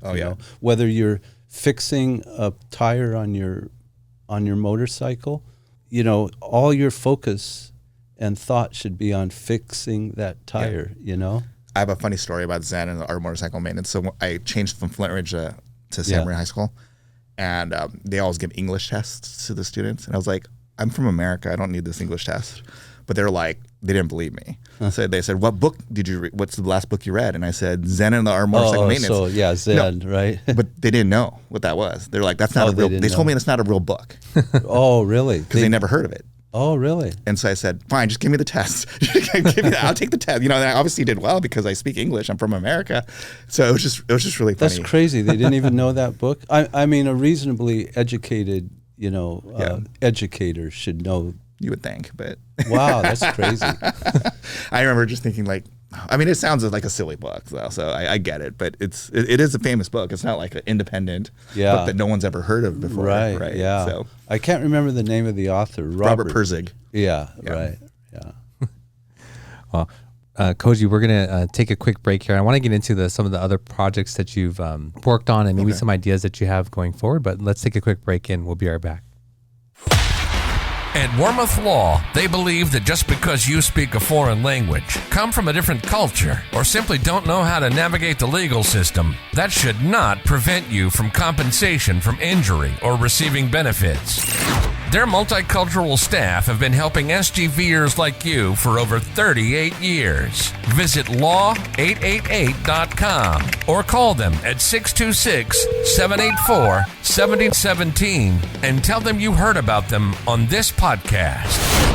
Whether you're fixing a tire on your motorcycle. All your focus and thought should be on fixing that tire, I have a funny story about Zen and the Art of Motorcycle Maintenance. So I changed from Flint Ridge to San Maria High School, and they always give English tests to the students. And I was like, I'm from America. I don't need this English test. But they're like, they didn't believe me. So they said, what book did you read? What's the last book you read? And I said, Zen and the Art of Motorcycle Maintenance. So Zen, right? But they didn't know what that was. They're like, that's not a real. They told me it's not a real book. Oh, really? Because they never heard of it. Oh, really? And so I said, fine, just give me the test. I'll take the test. And I obviously did well because I speak English. I'm from America. So it was just really funny. That's crazy. They didn't even know that book. I mean, a reasonably educated, educator should know. You would think, but wow, that's crazy. I remember just thinking it sounds like a silly book though, so I get it, but it is a famous book. It's not like an independent book that no one's ever heard of before. Right. Yeah. So I can't remember the name of the author. Robert Pirsig. Yeah. Right. Yeah. Well, Koji, we're gonna take a quick break here. I want to get into some of the other projects that you've worked on and maybe some ideas that you have going forward. But let's take a quick break and we'll be right back. At WarmuthLaw, they believe that just because you speak a foreign language, come from a different culture, or simply don't know how to navigate the legal system, that should not prevent you from compensation from injury or receiving benefits. Their multicultural staff have been helping SGVers like you for over 38 years. Visit law888.com or call them at 626-784-7017 and tell them you heard about them on this podcast.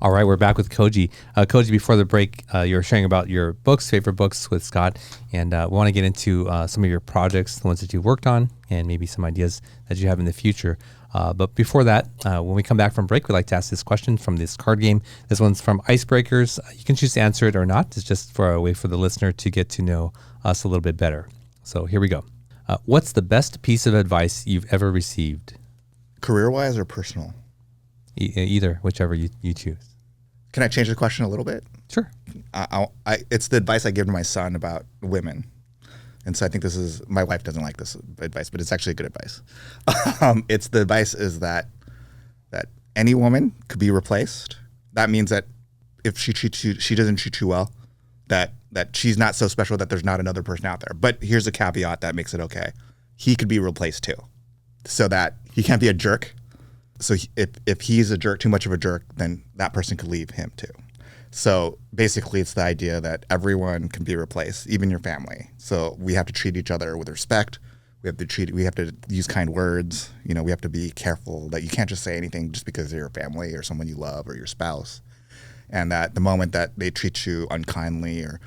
All right, we're back with Koji. Koji, before the break, you were sharing about your books, favorite books with Scott, and we want to get into some of your projects, the ones that you've worked on, and maybe some ideas that you have in the future. But before that, when we come back from break, we like to ask this question from this card game. This one's from Icebreakers. You can choose to answer it or not. It's just for a way for the listener to get to know us a little bit better. So here we go. What's the best piece of advice you've ever received? Career-wise or personal? Either, whichever you choose. Can I change the question a little bit? Sure. It's the advice I give to my son about women. And so I think my wife doesn't like this advice, but it's actually good advice. It's the advice is that any woman could be replaced. That means that if she doesn't treat you well, that she's not so special that there's not another person out there. But here's a caveat that makes it okay. He could be replaced too. So that he can't be a jerk. So if he's a jerk, too much of a jerk, then that person could leave him too. So basically it's the idea that everyone can be replaced, even your family. So we have to treat each other with respect. We have to use kind words. We have to be careful that you can't just say anything just because they're your family or someone you love or your spouse. And that the moment that they treat you unkindly or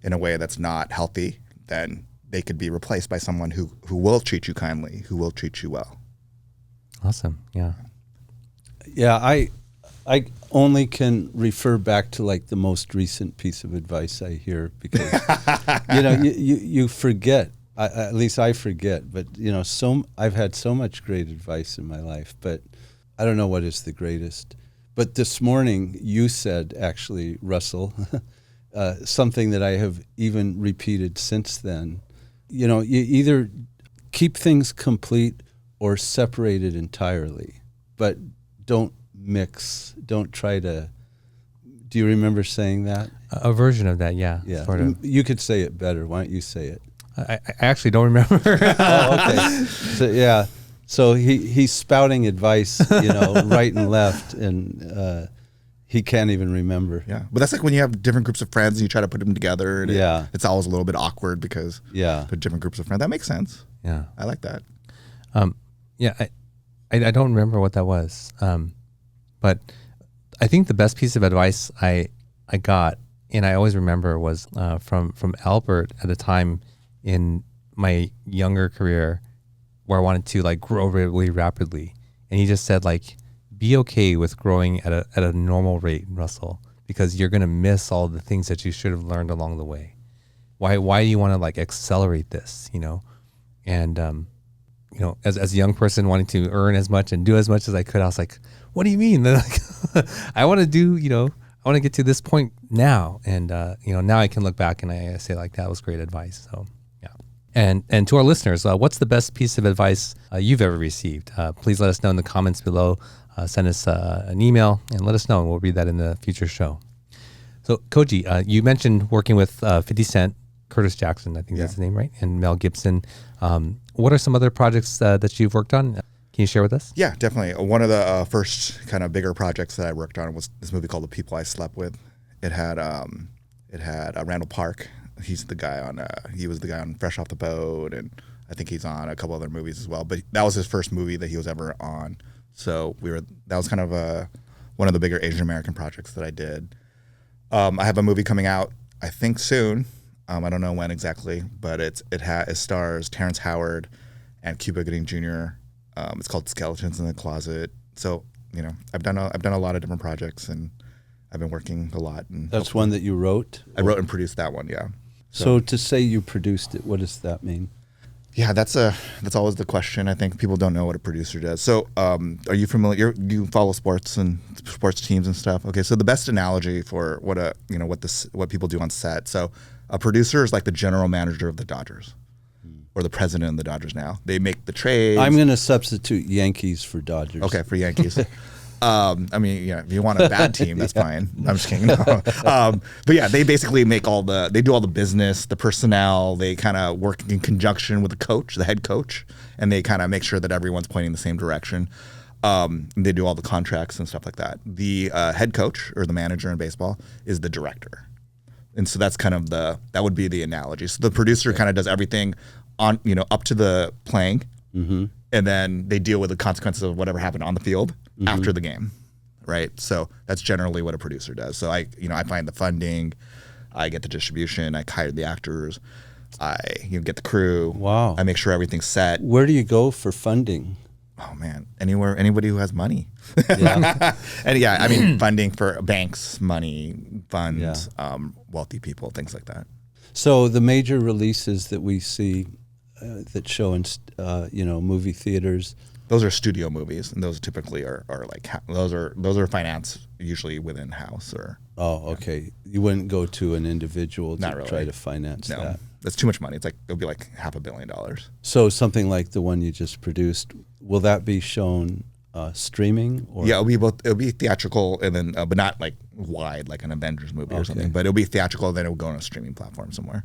in a way that's not healthy, then they could be replaced by someone who will treat you kindly, who will treat you well. Awesome. Yeah. Yeah, I only can refer back to like the most recent piece of advice I hear because you forget. At least I forget. But I've had so much great advice in my life, but I don't know what is the greatest. But this morning you said, actually, Russell, something that I have even repeated since then. You either keep things complete or separate it entirely, but don't mix. Don't try to. Do you remember saying that? A version of that, yeah. Yeah. Sort of. You could say it better. Why don't you say it? I actually don't remember. Oh, okay. So yeah. So he's spouting advice, right and left, and he can't even remember. Yeah, but that's like when you have different groups of friends and you try to put them together. And it's always a little bit awkward because put different groups of friends. That makes sense. Yeah, I like that. I don't remember what that was, but I think the best piece of advice I got, and I always remember, was from Albert at a time in my younger career where I wanted to like grow really rapidly, and he just said like, be okay with growing at a normal rate, Russell, because you're gonna miss all the things that you should have learned along the way. Why do you want to like accelerate this, And as a young person wanting to earn as much and do as much as I could, I was like, what do you mean? I want to I want to get to this point now. And, now I can look back and I say like, that was great advice. So, yeah. And to our listeners, what's the best piece of advice you've ever received? Please let us know in the comments below. Send us an email and let us know, and we'll read that in the future show. So, Koji, you mentioned working with 50 Cent, Curtis Jackson, I think that's his name, right? And Mel Gibson. What are some other projects that you've worked on? Can you share with us? Yeah, definitely. One of the first kind of bigger projects that I worked on was this movie called The People I Slept With. It had Randall Park. He's the guy on. He was the guy on Fresh Off the Boat, and I think he's on a couple other movies as well. But that was his first movie that he was ever on. So that was kind of one of the bigger Asian American projects that I did. I have a movie coming out, I think soon. I don't know when exactly, but it stars Terrence Howard and Cuba Gooding Jr. It's called Skeletons in the Closet. So I've done a lot of different projects, and I've been working a lot. And that's one that you wrote? I wrote and produced that one. Yeah. So to say you produced it, what does that mean? Yeah, that's always the question. I think people don't know what a producer does. So, are you familiar? You follow sports and sports teams and stuff. Okay, so the best analogy for what people do on set. So, a producer is like the general manager of the Dodgers, or the president of the Dodgers. Now they make the trades. I'm going to substitute Yankees for Dodgers. Okay, for Yankees. I mean, yeah, if you want a bad team, that's fine. I'm just kidding. No. But yeah, they basically make they do all the business, the personnel. They kind of work in conjunction with the coach, the head coach, and they kind of make sure that everyone's pointing the same direction. They do all the contracts and stuff like that. The head coach or the manager in baseball is the director. And so that's kind of that would be the analogy. So the producer kind of does everything on, up to the playing, and then they deal with the consequences of whatever happened on the field after the game, right? So that's generally what a producer does. So I find the funding, I get the distribution, I hire the actors, I get the crew. Wow. I make sure everything's set. Where do you go for funding? Oh man, anybody who has money. Yeah. And yeah, I mean funding for banks, money, funds, wealthy people, things like that. So the major releases that we see that show in movie theaters, those are studio movies, and those typically are like those are financed usually within house or. Oh, okay. You wouldn't go to an individual to really. Try to finance that. That's too much money. It'll be like $500 million. So something like the one you just produced, will that be shown streaming? Or? Yeah, it'll be theatrical, and then but not like wide like an Avengers movie or something. But it'll be theatrical, then it'll go on a streaming platform somewhere.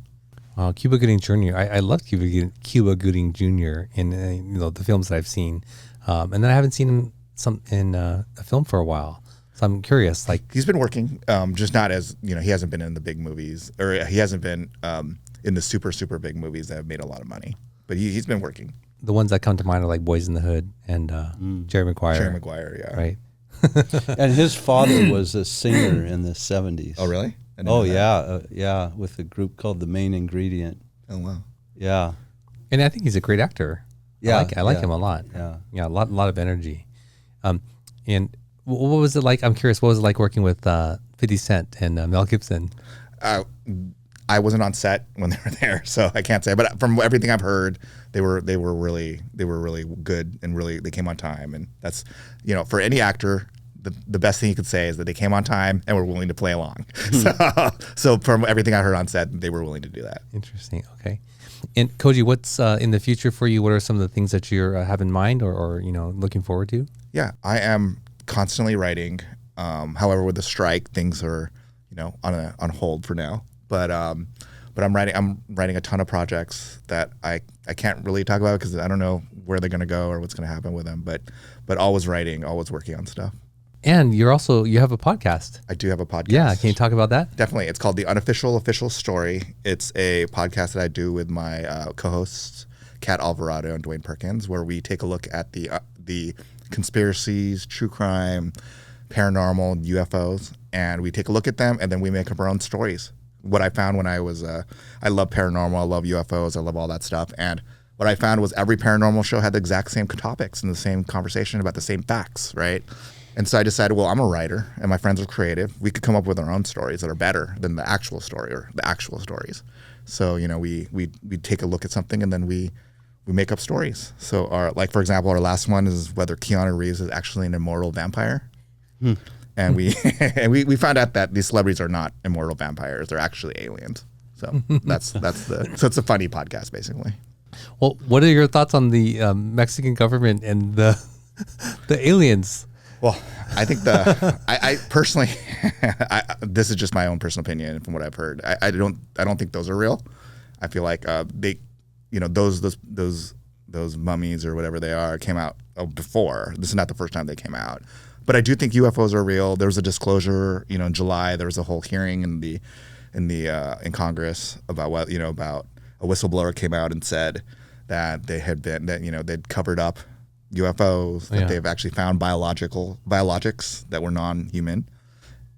Cuba Gooding Jr. I love Cuba Gooding Jr. in the films that I've seen, and then I haven't seen him in a film for a while. So I'm curious. Like he's been working, just not as he hasn't been in the big movies, or he hasn't been in the super big movies that have made a lot of money. But he's been working. The ones that come to mind are like Boys in the Hood and Jerry Maguire. Jerry Maguire, yeah. Right. And his father was a singer in the 70s. Oh, really? Oh, yeah. With a group called The Main Ingredient. Oh, wow. Yeah. And I think he's a great actor. Yeah. I like him a lot. Yeah. Yeah, a lot of energy. And what was it like? I'm curious, what was it like working with 50 Cent and Mel Gibson? I wasn't on set when they were there, so I can't say. But from everything I've heard, they were really good, and really they came on time. And that's for any actor, the best thing you could say is that they came on time and were willing to play along. So from everything I heard on set, they were willing to do that. Interesting. Okay. And Koji, what's in the future for you? What are some of the things that you have in mind or looking forward to? Yeah, I am constantly writing. However, with the strike, things are on hold for now. But I'm writing a ton of projects that I can't really talk about because I don't know where they're going to go or what's going to happen with them. But always writing, always working on stuff. And you have a podcast. I do have a podcast. Yeah, can you talk about that? Definitely. It's called the Unofficial Official Story. It's a podcast that I do with my co-hosts, Kat Alvarado and Dwayne Perkins, where we take a look at the conspiracies, true crime, paranormal, UFOs, and we take a look at them, and then we make up our own stories. What I found when I love paranormal, I love UFOs, I love all that stuff, and what I found was every paranormal show had the exact same topics and the same conversation about the same facts, right? And so I decided, well, I'm a writer, and my friends are creative. We could come up with our own stories that are better than the actual story or the actual stories. So we take a look at something, and then we make up stories. So for example, our last one is whether Keanu Reeves is actually an immortal vampire. And we found out that these celebrities are not immortal vampires; they're actually aliens. So so it's a funny podcast, basically. Well, what are your thoughts on the Mexican government and the aliens? Well, I think I personally, this is just my own personal opinion from what I've heard. I don't think those are real. I feel like they, those mummies or whatever they are came out before. This is not the first time they came out. But I do think UFOs are real. There was a disclosure, in July. There was a whole hearing in Congress about about a whistleblower came out and said that they had been they'd covered up UFOs, that they've actually found biologics that were non-human,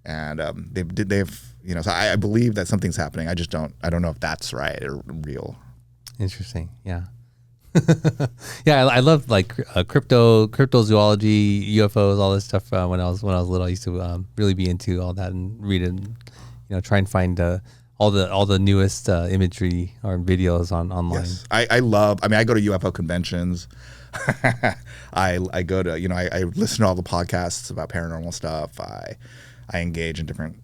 and they've So I believe that something's happening. I don't know if that's right or real. Interesting. Yeah. Yeah, I love cryptozoology, UFOs, all this stuff. When I was little, I used to really be into all that and read it, and, try and find all the newest imagery or videos online. Yes, I go to UFO conventions. I go to I listen to all the podcasts about paranormal stuff. I engage in different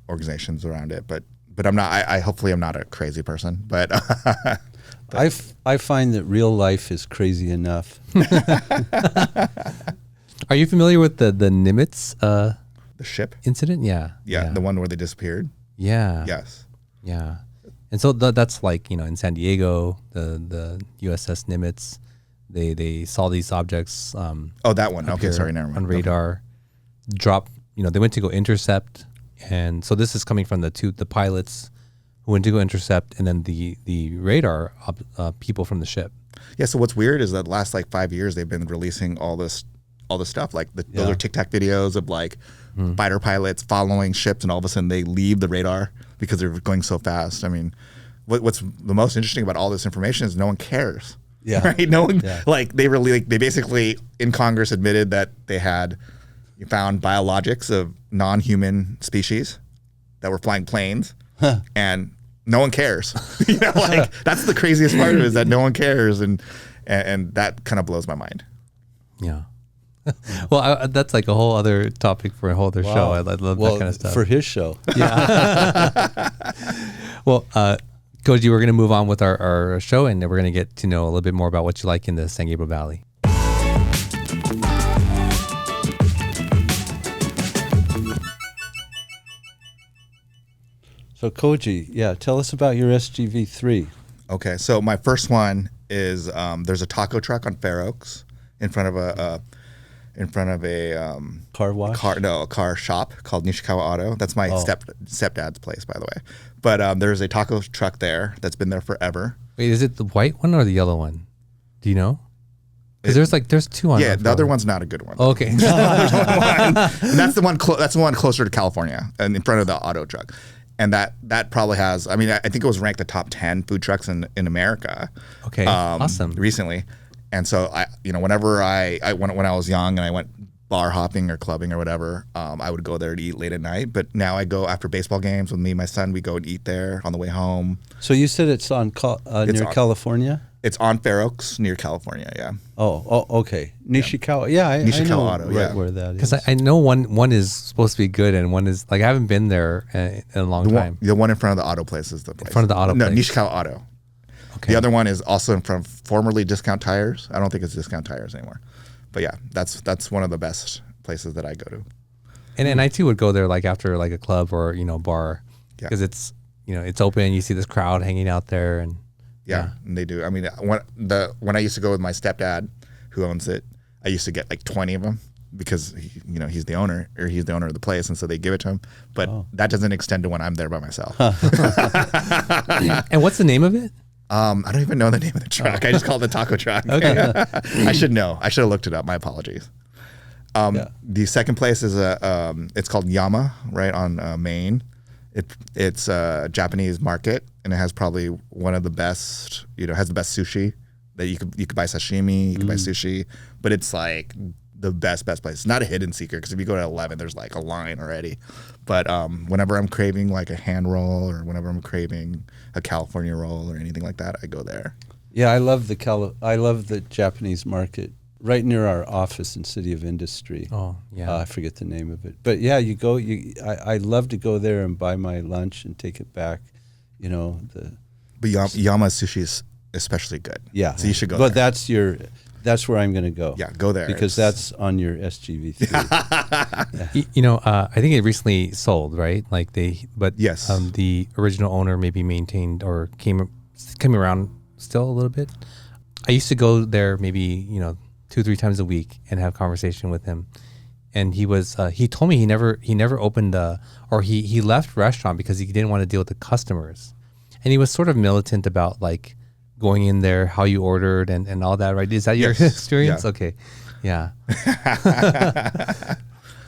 organizations around it, but I'm not. Hopefully I'm not a crazy person, but. I find that real life is crazy enough. Are you familiar with the Nimitz The ship? incident? Yeah, the one where they disappeared. Yeah. Yes. Yeah. And so that's like, in San Diego, the USS Nimitz, they saw these objects. That one. Okay, sorry, never mind. On radar, drop. They went to go intercept, and so this is coming from the pilots who went to go intercept, and then the radar people from the ship. Yeah. So what's weird is that last like 5 years they've been releasing all this stuff. Like those are TikTok videos of like fighter pilots following ships, and all of a sudden they leave the radar because they're going so fast. I mean, what's the most interesting about all this information is no one cares. Yeah. Right. No one like they basically in Congress admitted that they had found biologics of non-human species that were flying planes, and no one cares. Like that's the craziest part of it, is that no one cares, and that kind of blows my mind. Yeah. Well, that's like a whole other topic for a whole other show. I love that kind of stuff. For his show. Yeah. Well, Koji, we're going to move on with our show, and we're going to get to know a little bit more about what you like in the San Gabriel Valley. So Koji, tell us about your SGV3. Okay, so my first one is there's a taco truck on Fair Oaks in front of a Car wash? a car shop called Nishikawa Auto. That's my stepdad's place, by the way. But there's a taco truck there that's been there forever. Wait, is it the white one or the yellow one? Do you know? Because there's two on. Yeah, the other one's not a good one. Okay. There's only one. And that's the one. That's the one closer to California, and in front of the auto truck. And that probably has. I mean, I think it was ranked the top 10 food trucks in America. Okay. Awesome. Recently, and so whenever when I was young and I went bar hopping or clubbing or whatever, I would go there to eat late at night. But now I go after baseball games with me and my son. We go and eat there on the way home. So you said it's on near California? It's on Fair Oaks near California. Yeah. Oh, okay. Nishikawa. Yeah, I know Auto, right where that is. Because I know one is supposed to be good, and one is like I haven't been there in a long time. The one in front of the auto place is the place. In front of the auto place. No, Nishikawa Auto. Okay. The other one is also in front of formerly Discount Tires. I don't think it's Discount Tires anymore. But yeah, that's one of the best places that I go to. And I too would go there like after like a club or bar, because it's it's open. You see this crowd hanging out there, and and they do. I mean, when I used to go with my stepdad, who owns it, I used to get like 20 of them because he's the owner of the place, and so they give it to him. But that doesn't extend to when I'm there by myself. And what's the name of it? I don't even know the name of the truck. I just call it the taco truck. Okay. I should know. I should have looked it up. My apologies. The second place is it's called Yama, right on Main. It's a Japanese market, and it has probably one of the best. Has the best sushi that you could buy sashimi, you could buy sushi, but it's like the best place. It's not a hidden secret because if you go to 11, there's like a line already. But whenever I'm craving like a hand roll, or whenever I'm craving a California roll or anything like that, I go there. Yeah, I love the Japanese market right near our office in City of Industry. Oh, yeah. I forget the name of it. But yeah, I love to go there and buy my lunch and take it back. But Yama sushi is especially good. Yeah. So you should go but there. that's where I'm going to go. Yeah, go there. Because that's on your SGV3. I think it recently sold, right? Yes. The original owner maybe maintained or came around still a little bit. I used to go there maybe 2-3 times a week and have conversation with him. And he told me he never opened or he left restaurant because he didn't want to deal with the customers. And he was sort of militant about like going in there, how you ordered and all that, right? Is that your experience? Yeah. Okay. Yeah.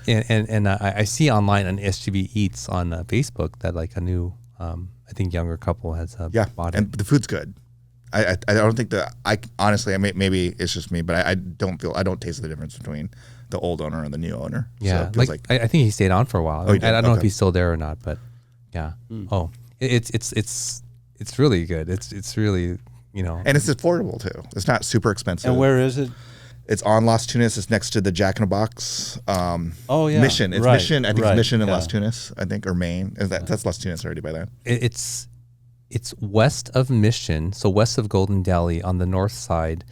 and I see online on SGV Eats on Facebook that like a new, I think younger couple has bought it. And the food's good. I don't think honestly, maybe it's just me, but I don't taste the difference between the old owner and the new owner. Yeah. So I think he stayed on for a while. Oh, he did? I don't know if Okay. he's still there or not, but yeah. Oh, it's really good. It's really, And it's affordable too. It's not super expensive. And where is it? It's on Las Tunas. It's next to the Jack in the Box. Mission. It's right, Mission. I think right, it's Mission in yeah. Las Tunas. I think, or Maine. That's Las Tunas already by then. It's west of Mission, so west of Golden Deli on the north side.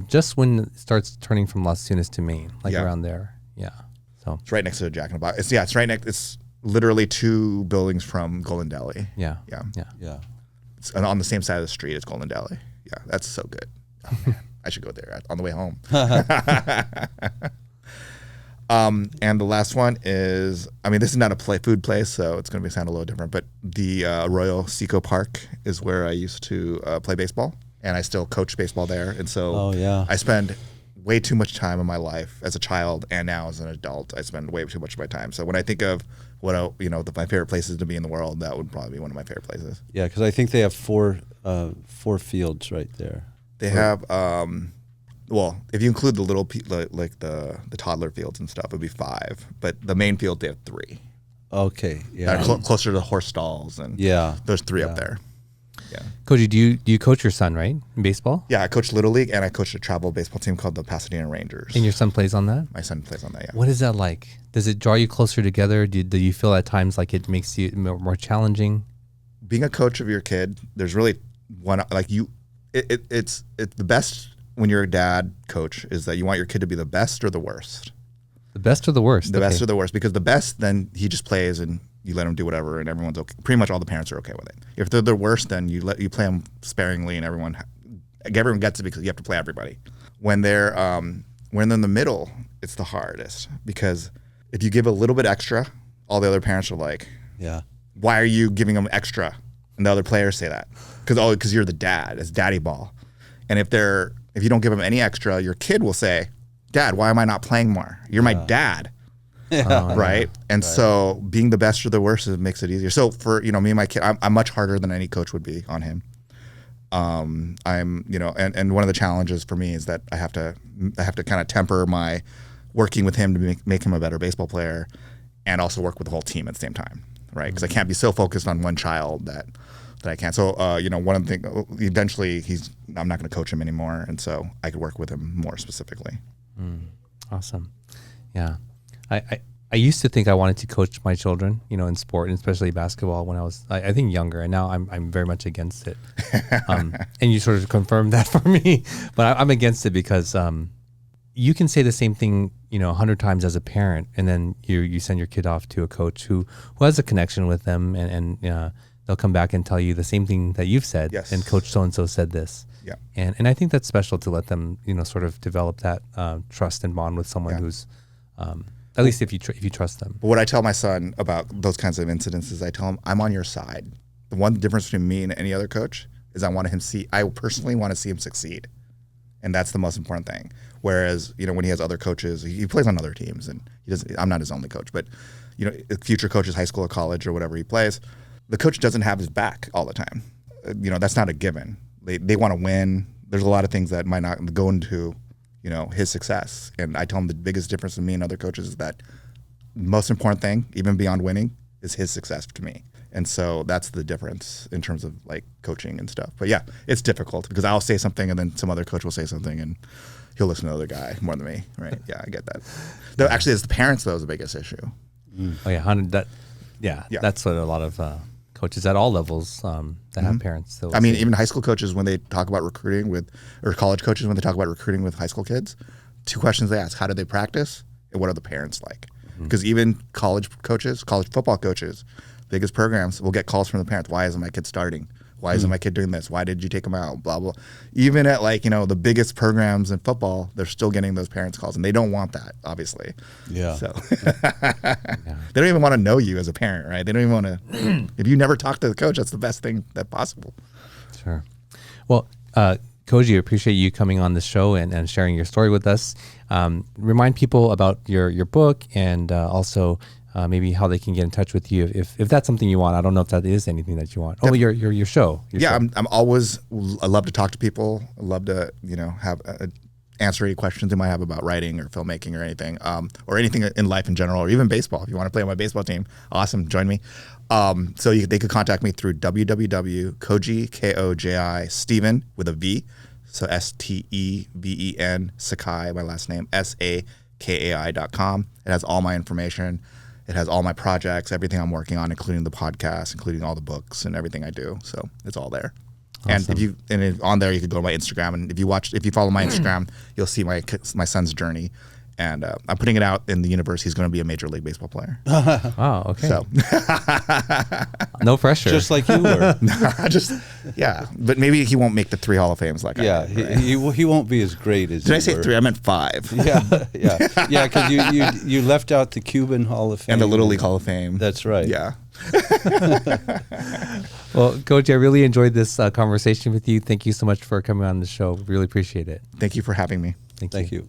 just when it starts turning from Las Tunas to Maine, like Yeah. around there. Yeah. So It's right next to Jack in the Box. It's right next. It's literally 2 buildings from Golden Deli. yeah. Yeah. Yeah. Yeah. It's on the same side of the street as Golden Deli. Yeah, that's so good. Oh, man. I should go there on the way home. And the last one is, I mean, this is not a food place, so it's going to sound a little different, but the Arroyo Seco Park is where I used to play baseball, and I still coach baseball there. And so Oh, yeah. I spend way too much time in my life as a child and now as an adult. I spend way too much of my time. So when I think of my favorite places to be in the world, that would probably be one of my favorite places. Yeah, because I think they have 4 fields right there. They have, well, if you include the little, like the toddler fields and stuff, it would be 5. But the main field, they have 3. Okay. Yeah. That are closer to the horse stalls and Yeah. there's 3 Yeah. up there. Yeah. Koji, do you coach your son, right, in baseball? Yeah, I coached Little League and I coached a travel baseball team called the Pasadena Rangers. And your son plays on that? My son plays on that, yeah. What is that like? Does it draw you closer together? Do you feel at times like it makes you more challenging? Being a coach of your kid, there's really one, like it's the best when you're a dad coach is that you want your kid to be the best or the worst. The best or the worst? The best or the worst, because the best, then he just plays and you let him do whatever, and everyone's okay. Pretty much all the parents are okay with it. If they're the worst, then you play them sparingly, and everyone gets it because you have to play everybody. When they're in the middle, it's the hardest because if you give a little bit extra, all the other parents are like, Yeah. "Why are you giving them extra?" And the other players say that because you're the dad. It's daddy ball, and if you don't give them any extra, your kid will say, "Dad, why am I not playing more? You're my dad." Right. And so being the best or the worst makes it easier. So for, me and my kid, I'm much harder than any coach would be on him. I'm, and one of the challenges for me is that I have to kind of temper my working with him to make him a better baseball player and also work with the whole team at the same time. Right. Because I can't be so focused on one child that I can't. So, one of the things, eventually I'm not going to coach him anymore. And so I could work with him more specifically. Awesome. Yeah. I used to think I wanted to coach my children, in sport, and especially basketball when I was, I think, younger, and now I'm very much against it. And you sort of confirmed that for me, but I'm against it because you can say the same thing, 100 times as a parent, and then you send your kid off to a coach who has a connection with them, and they'll come back and tell you the same thing that you've said, Yes. and Coach so-and-so said this. Yeah. And I think that's special to let them, sort of develop that trust and bond with someone who's, at least if you trust them. But what I tell my son about those kinds of incidents is I tell him, I'm on your side. The one difference between me and any other coach is I personally want to see him succeed. And that's the most important thing. Whereas, when he has other coaches, he plays on other teams and I'm not his only coach, but, future coaches, high school or college or whatever he plays, the coach doesn't have his back all the time. That's not a given. They want to win. There's a lot of things that might not go into his success. And I tell him the biggest difference in me and other coaches is that most important thing, even beyond winning, is his success to me. And so that's the difference in terms of like coaching and stuff. But yeah, it's difficult because I'll say something and then some other coach will say something and he'll listen to the other guy more than me. Right. Yeah, I get that. Though actually as the parents, though, is the biggest issue. Oh yeah, that's what a lot of coaches at all levels that have parents. I mean, even high school coaches, when they talk about recruiting or college coaches, when they talk about recruiting with high school kids, 2 questions they ask: how do they practice, and what are the parents like? Because even college football coaches, biggest programs will get calls from the parents. Why isn't my kid starting? Why isn't my kid doing this? Why did you take him out? Blah, blah. Even at the biggest programs in football, they're still getting those parents calls, and they don't want that, obviously. Yeah. So they don't even want to know you as a parent, right? They don't even want to. If you never talk to the coach, that's the best thing that's possible. Sure. Well, Koji, I appreciate you coming on the show and sharing your story with us. Remind people about your book and also maybe how they can get in touch with you if that's something you want. I don't know if that is anything that you want. Oh, your show. Yeah, I'm always. I love to talk to people. I love to have answer any questions they might have about writing or filmmaking or anything in life in general, or even baseball. If you want to play on my baseball team, awesome, join me. So they could contact me through www.koji, Koji, Steven with a V, so STEVEN, Sakai, my last name, SAKAI.com. It has all my information. It has all my projects, everything I'm working on, including the podcast, including all the books and everything I do. So it's all there. And on there you could go to my Instagram, and if you follow my Instagram, you'll see my son's journey. And I'm putting it out in the universe. He's going to be a Major League Baseball player. Oh, okay. So no pressure. Just like you were. But maybe he won't make the 3 Hall of Fames like I did. Right? He won't be as great as. Did I say 3? I meant 5. Yeah. Because you left out the Cuban Hall of Fame and the Little League Hall of Fame. That's right. Yeah. Well, Koji, I really enjoyed this conversation with you. Thank you so much for coming on the show. Really appreciate it. Thank you for having me. Thank you.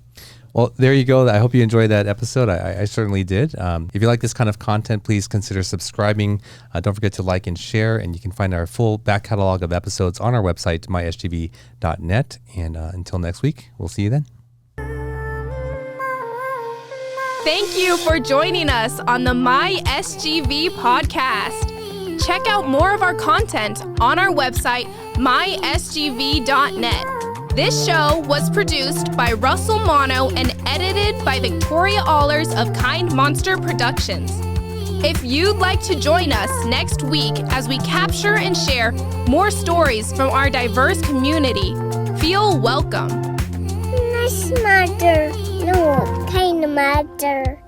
Well, there you go. I hope you enjoyed that episode. I certainly did. If you like this kind of content, please consider subscribing. Don't forget to like and share. And you can find our full back catalog of episodes on our website, mysgv.net. And until next week, we'll see you then. Thank you for joining us on the My SGV podcast. Check out more of our content on our website, mysgv.net. This show was produced by Russell Mono and edited by Victoria Allers of Kind Monster Productions. If you'd like to join us next week as we capture and share more stories from our diverse community, feel welcome. Nice matter. No, kind matter.